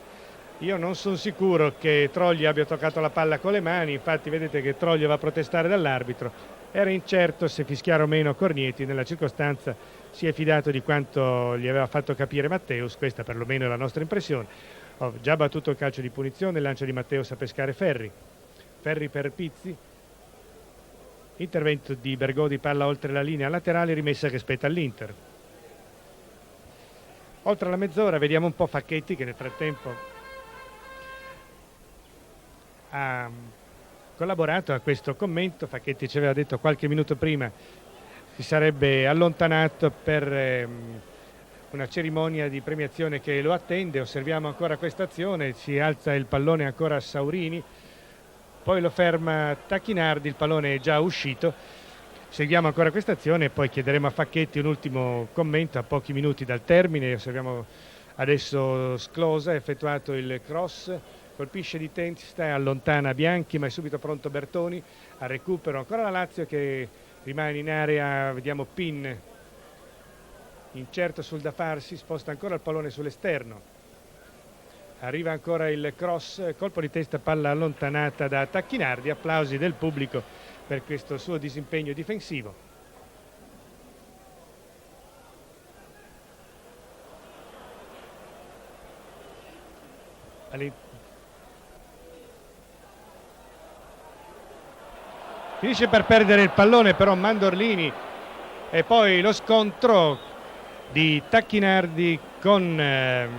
A: Io non sono sicuro che Troglio abbia toccato la palla con le mani, infatti vedete che Troglio va a protestare dall'arbitro, era incerto se fischiare o meno Cornietti, nella circostanza si è fidato di quanto gli aveva fatto capire Matteus, questa perlomeno è la nostra impressione. Già battuto il calcio di punizione, il lancio di Matteus a pescare Ferri per Pizzi, intervento di Bergodi, palla oltre la linea laterale, rimessa che spetta all'Inter. Oltre la mezz'ora vediamo un po' Facchetti, che nel frattempo ha collaborato a questo commento. Facchetti ci aveva detto qualche minuto prima si sarebbe allontanato per una cerimonia di premiazione che lo attende. Osserviamo ancora questa azione, si alza il pallone ancora a Saurini, poi lo ferma Tacchinardi, il pallone è già uscito. Seguiamo ancora questa azione e poi chiederemo a Facchetti un ultimo commento a pochi minuti dal termine. Osserviamo adesso Sclosa, ha effettuato il cross, colpisce di testa e allontana Bianchi, ma è subito pronto Bertoni al recupero. Ancora la Lazio che rimane in area, vediamo Pin incerto sul da farsi, sposta ancora il pallone sull'esterno, arriva ancora il cross, colpo di testa, palla allontanata da Tacchinardi. Applausi del pubblico per questo suo disimpegno difensivo. Finisce per perdere il pallone però Mandorlini, e poi lo scontro di Tacchinardi con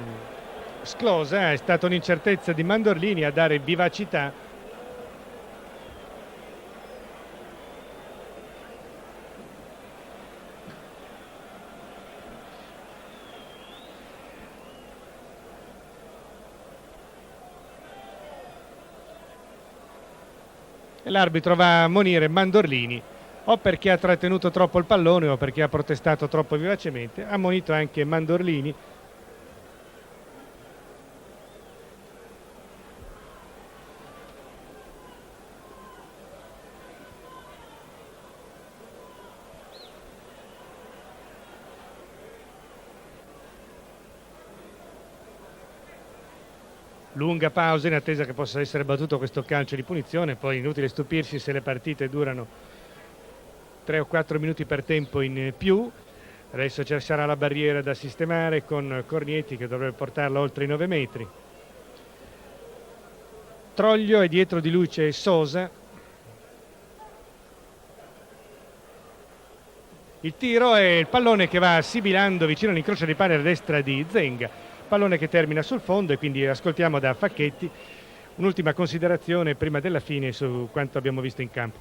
A: Sclosa. È stata un'incertezza di Mandorlini a dare vivacità. E l'arbitro va a ammonire Mandorlini, o perché ha trattenuto troppo il pallone o perché ha protestato troppo vivacemente. Ha ammonito anche Mandorlini. Lunga pausa in attesa che possa essere battuto questo calcio di punizione. Poi inutile stupirsi se le partite durano 3 o 4 minuti per tempo in più. Adesso ci sarà la barriera da sistemare con Cornietti che dovrebbe portarla oltre i 9 metri. Troglio e dietro di lui c'è Sosa. Il tiro e il pallone che va sibilando vicino all'incrocio di pali alla destra di Zenga. Pallone che termina sul fondo, e quindi ascoltiamo da Facchetti un'ultima considerazione prima della fine su quanto abbiamo visto in campo.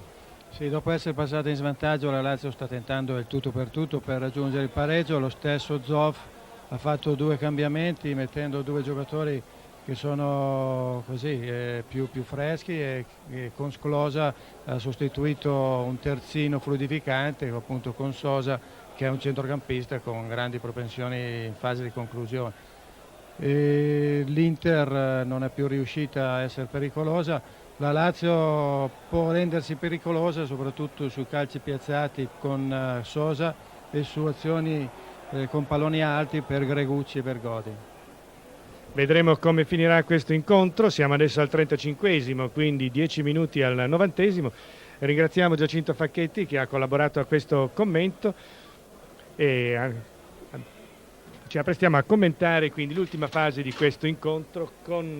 B: Sì, dopo essere passata in svantaggio la Lazio sta tentando il tutto per raggiungere il pareggio. Lo stesso Zoff ha fatto 2 cambiamenti mettendo 2 giocatori che sono così più freschi, e con Sclosa ha sostituito un terzino fluidificante appunto con Sosa, che è un centrocampista con grandi propensioni in fase di conclusione. L'Inter non è più riuscita a essere pericolosa. La Lazio può rendersi pericolosa soprattutto sui calci piazzati con Sosa e su azioni con palloni alti per Gregucci e Bergodi.
A: Vedremo come finirà questo incontro. Siamo adesso al 35esimo, quindi 10 minuti al 90esimo. Ringraziamo Giacinto Facchetti che ha collaborato a questo commento e ci apprestiamo a commentare quindi l'ultima fase di questo incontro con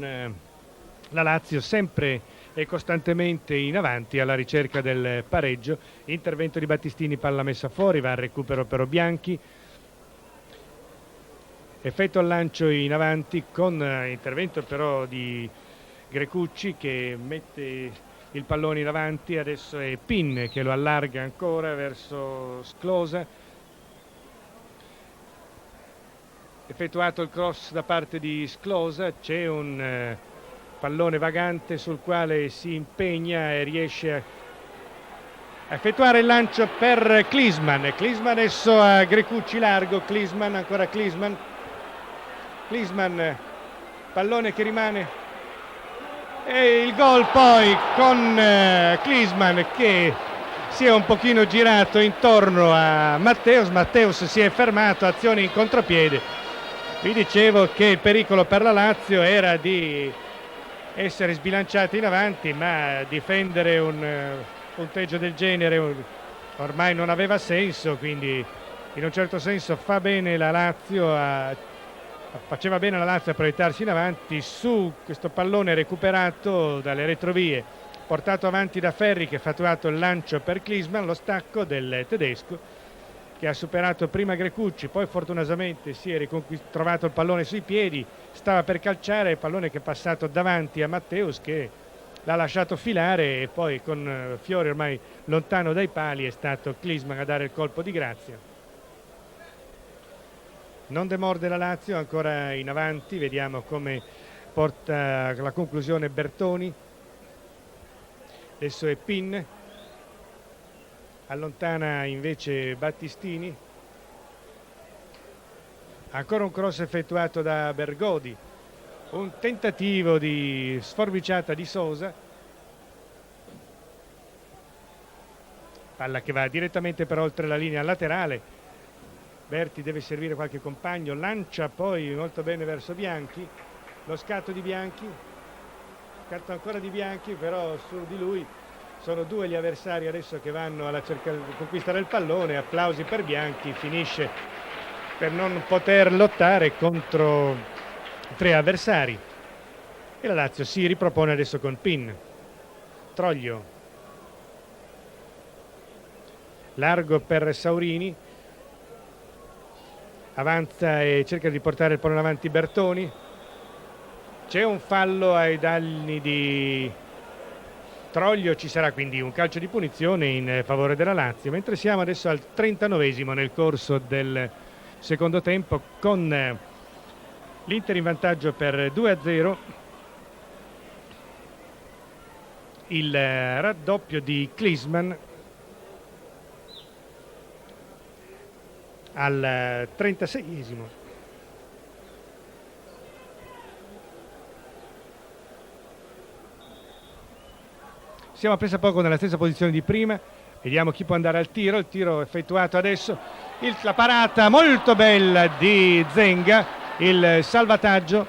A: la Lazio sempre e costantemente in avanti alla ricerca del pareggio. Intervento di Battistini, palla messa fuori, va al recupero però Bianchi. Effetto al lancio in avanti con intervento però di Grecucci che mette il pallone in avanti. Adesso è Pin che lo allarga ancora verso Sclosa. Effettuato il cross da parte di Sclosa, c'è un pallone vagante sul quale si impegna e riesce a effettuare il lancio per Klinsmann. Klinsmann adesso a Grecucci largo, Klinsmann, ancora Klinsmann, pallone che rimane e il gol poi con Klinsmann che si è un pochino girato intorno a Matteus si è fermato, azione in contropiede. Vi dicevo che il pericolo per la Lazio era di essere sbilanciati in avanti, ma difendere un punteggio del genere ormai non aveva senso, quindi in un certo senso faceva bene la Lazio a proiettarsi in avanti su questo pallone recuperato dalle retrovie, portato avanti da Ferri che ha effettuato il lancio per Klinsmann, lo stacco del tedesco che ha superato prima Grecucci, poi fortunatamente si è trovato il pallone sui piedi, stava per calciare, il pallone che è passato davanti a Matteus che l'ha lasciato filare, e poi con Fiori ormai lontano dai pali è stato Klinsmann a dare il colpo di grazia. Non demorde la Lazio, ancora in avanti, vediamo come porta la conclusione Bertoni. Adesso è Pin, allontana invece Battistini, ancora un cross effettuato da Bergodi, un tentativo di sforbiciata di Sosa, palla che va direttamente per oltre la linea laterale. Berti deve servire qualche compagno, lancia poi molto bene verso Bianchi, lo scatto di Bianchi, scatto ancora di Bianchi, però su di lui sono due gli avversari adesso che vanno alla cerca di conquistare il pallone. Applausi per Bianchi, finisce per non poter lottare contro tre avversari e la Lazio si ripropone adesso con Pin. Troglio, largo per Saurini, avanza e cerca di portare il pallone avanti Bertoni. C'è un fallo ai danni di Troglio, ci sarà quindi un calcio di punizione in favore della Lazio, mentre siamo adesso al 39esimo nel corso del secondo tempo, con l'Inter in vantaggio per 2-0. Il raddoppio di Klinsmann al 36esimo. Siamo presa poco nella stessa posizione di prima, vediamo chi può andare al tiro. Il tiro effettuato adesso, la parata molto bella di Zenga, il salvataggio,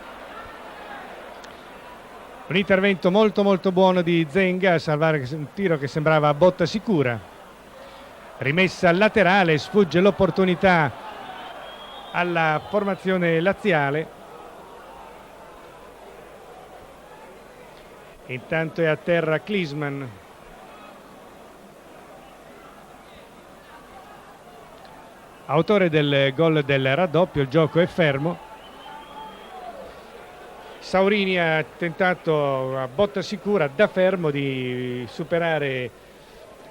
A: un intervento molto buono di Zenga a salvare un tiro che sembrava a botta sicura. Rimessa laterale, sfugge l'opportunità alla formazione laziale. Intanto è a terra Klinsmann, autore del gol del raddoppio. Il gioco è fermo. Saurini ha tentato a botta sicura da fermo di superare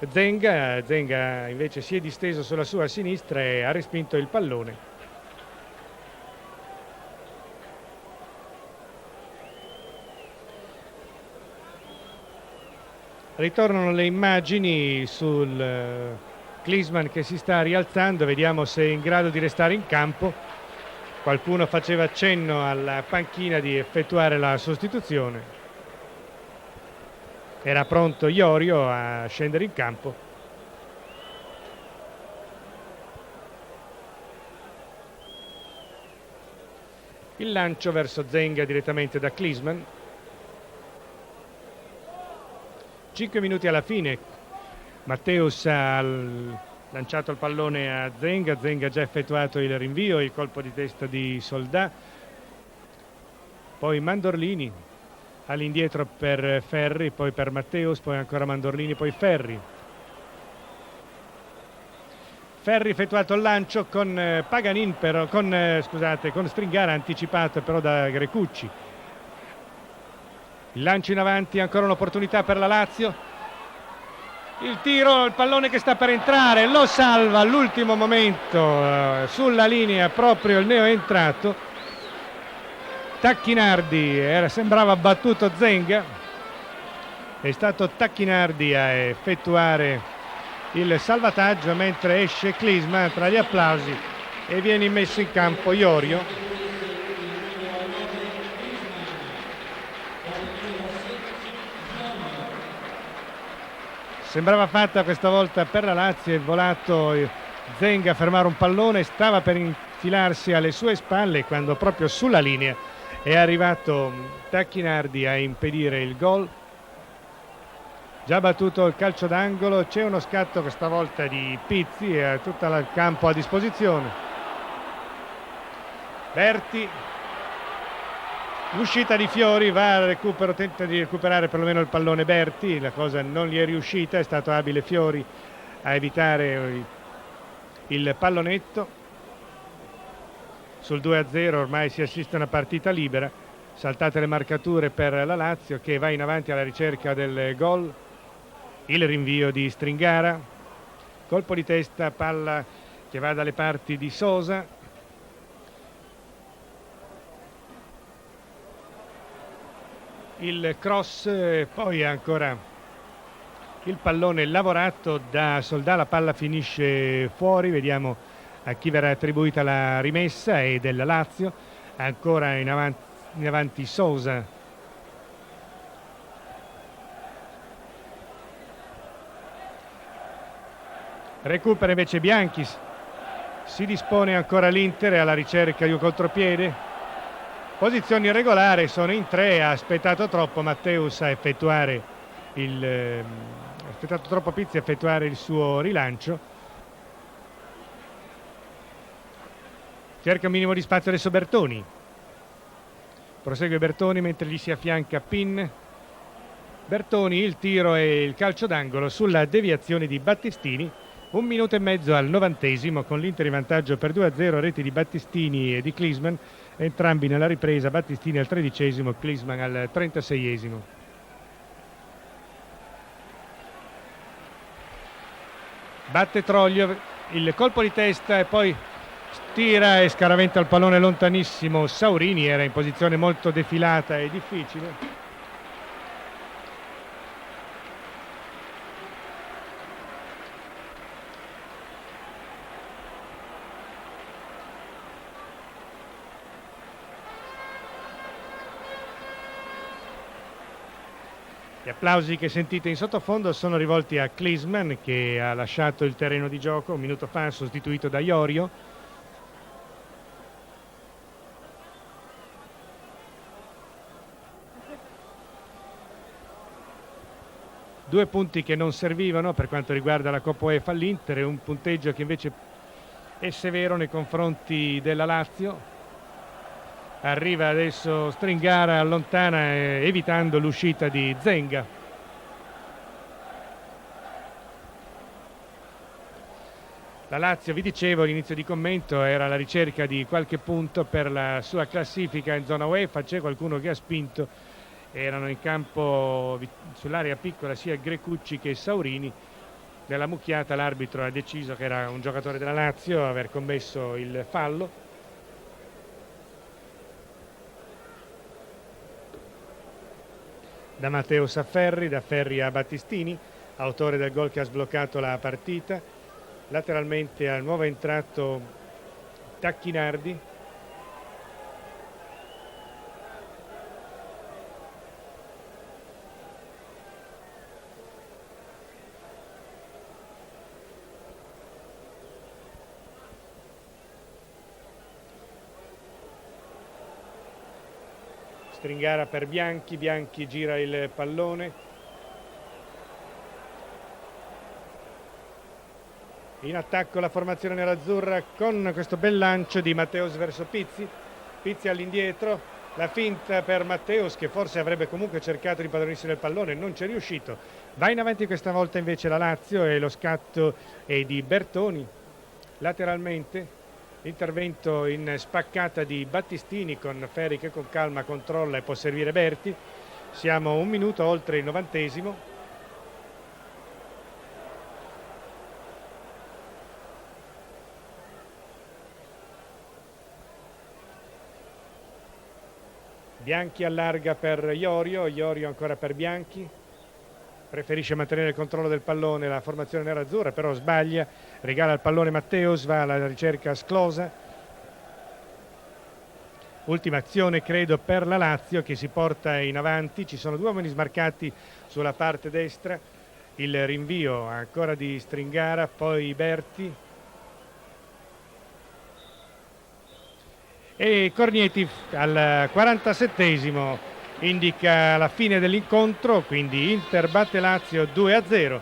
A: Zenga. Zenga invece si è disteso sulla sua sinistra e ha respinto il pallone. Ritornano le immagini sul Klinsmann che si sta rialzando, vediamo se è in grado di restare in campo. Qualcuno faceva accenno alla panchina di effettuare la sostituzione. Era pronto Iorio a scendere in campo. Il lancio verso Zenga direttamente da Klinsmann. 5 minuti alla fine, Matteus ha lanciato il pallone a Zenga, Zenga ha già effettuato il rinvio, il colpo di testa di Soldà, poi Mandorlini all'indietro per Ferri, poi per Matteus, poi ancora Mandorlini, poi Ferri. Ferri effettuato il lancio con Paganin, però, con Stringara anticipato però da Grecucci. Il lancio in avanti, ancora un'opportunità per la Lazio. Il tiro, il pallone che sta per entrare, lo salva all'ultimo momento sulla linea proprio il neoentrato Tacchinardi. Sembrava battuto Zenga, è stato Tacchinardi a effettuare il salvataggio, mentre esce Klinsmann tra gli applausi e viene messo in campo Iorio. Sembrava fatta questa volta per la Lazio, è volato Zenga a fermare un pallone, stava per infilarsi alle sue spalle quando proprio sulla linea è arrivato Tacchinardi a impedire il gol. Già battuto il calcio d'angolo, c'è uno scatto questa volta di Pizzi e ha tutto il campo a disposizione. Berti, l'uscita di Fiori, va al recupero, tenta di recuperare perlomeno il pallone Berti, la cosa non gli è riuscita, è stato abile Fiori a evitare il pallonetto. Sul 2-0 ormai si assiste a una partita libera, saltate le marcature per la Lazio che va in avanti alla ricerca del gol. Il rinvio di Stringara, colpo di testa, palla che va dalle parti di Sosa. Il cross, poi ancora il pallone lavorato da Soldà, la palla finisce fuori, vediamo a chi verrà attribuita la rimessa, e della Lazio. Ancora in avanti Sosa. Recupera invece Bianchi, si dispone ancora l'Inter alla ricerca di un contropiede. Posizione irregolare, sono in tre, ha aspettato troppo Matteus a effettuare ha aspettato troppo Pizzi a effettuare il suo rilancio. Cerca un minimo di spazio adesso Bertoni. Prosegue Bertoni mentre gli si affianca Pin. Bertoni, il tiro e il calcio d'angolo sulla deviazione di Battistini. 1 minuto e mezzo al 90esimo, con l'Inter in vantaggio per 2-0, reti di Battistini e di Klinsmann, entrambi nella ripresa, Battistini al 13esimo, Klinsmann al 36esimo. Batte Troglio, il colpo di testa e poi tira e scaraventa il pallone lontanissimo Saurini, era in posizione molto defilata e difficile. Gli applausi che sentite in sottofondo sono rivolti a Klinsmann, che ha lasciato il terreno di gioco un minuto fa, sostituito da Iorio. Due punti che non servivano per quanto riguarda la Coppa UEFA all'Inter, e un punteggio che invece è severo nei confronti della Lazio. Arriva adesso Stringara, allontana evitando l'uscita di Zenga. La Lazio, vi dicevo all'inizio di commento, era alla ricerca di qualche punto per la sua classifica in zona UEFA. C'è qualcuno che ha spinto, erano in campo sull'area piccola sia Grecucci che Saurini. Nella mucchiata l'arbitro ha deciso che era un giocatore della Lazio a aver commesso il fallo. Da Matteo Safferri, da Ferri a Battistini, autore del gol che ha sbloccato la partita. Lateralmente al nuovo entrato Tacchinardi. Stringara per Bianchi, Bianchi gira il pallone. In attacco la formazione nerazzurra con questo bel lancio di Matteus verso Pizzi. Pizzi all'indietro, la finta per Matteus che forse avrebbe comunque cercato di padronirsi del pallone, non ci è riuscito. Va in avanti questa volta invece la Lazio e lo scatto è di Bertoni. Lateralmente l'intervento in spaccata di Battistini con Ferri che con calma controlla e può servire Berti. Siamo un minuto oltre il 90esimo. Bianchi allarga per Iorio, Iorio ancora per Bianchi. Preferisce mantenere il controllo del pallone la formazione nerazzurra, però sbaglia, regala il pallone Matteus, va alla ricerca Sclosa. Ultima azione credo per la Lazio che si porta in avanti, ci sono due uomini smarcati sulla parte destra, il rinvio ancora di Stringara, poi Berti e Cornieti al 47esimo indica la fine dell'incontro, quindi Inter batte Lazio 2-0.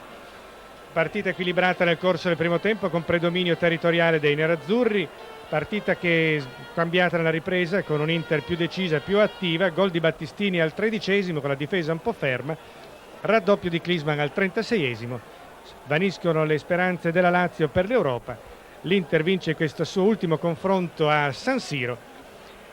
A: Partita equilibrata nel corso del primo tempo con predominio territoriale dei nerazzurri, partita che è cambiata nella ripresa con un Inter più decisa e più attiva. Gol di Battistini al 13esimo con la difesa un po' ferma, raddoppio di Klinsmann al 36esimo. Vaniscono le speranze della Lazio per l'Europa. l'Inter vince questo suo ultimo confronto a San Siro.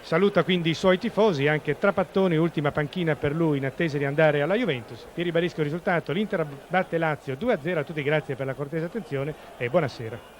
A: Saluta quindi i suoi tifosi, anche Trapattoni, ultima panchina per lui in attesa di andare alla Juventus. Vi ribadisco il risultato: l'Inter batte Lazio 2-0. A tutti grazie per la cortese attenzione e buonasera.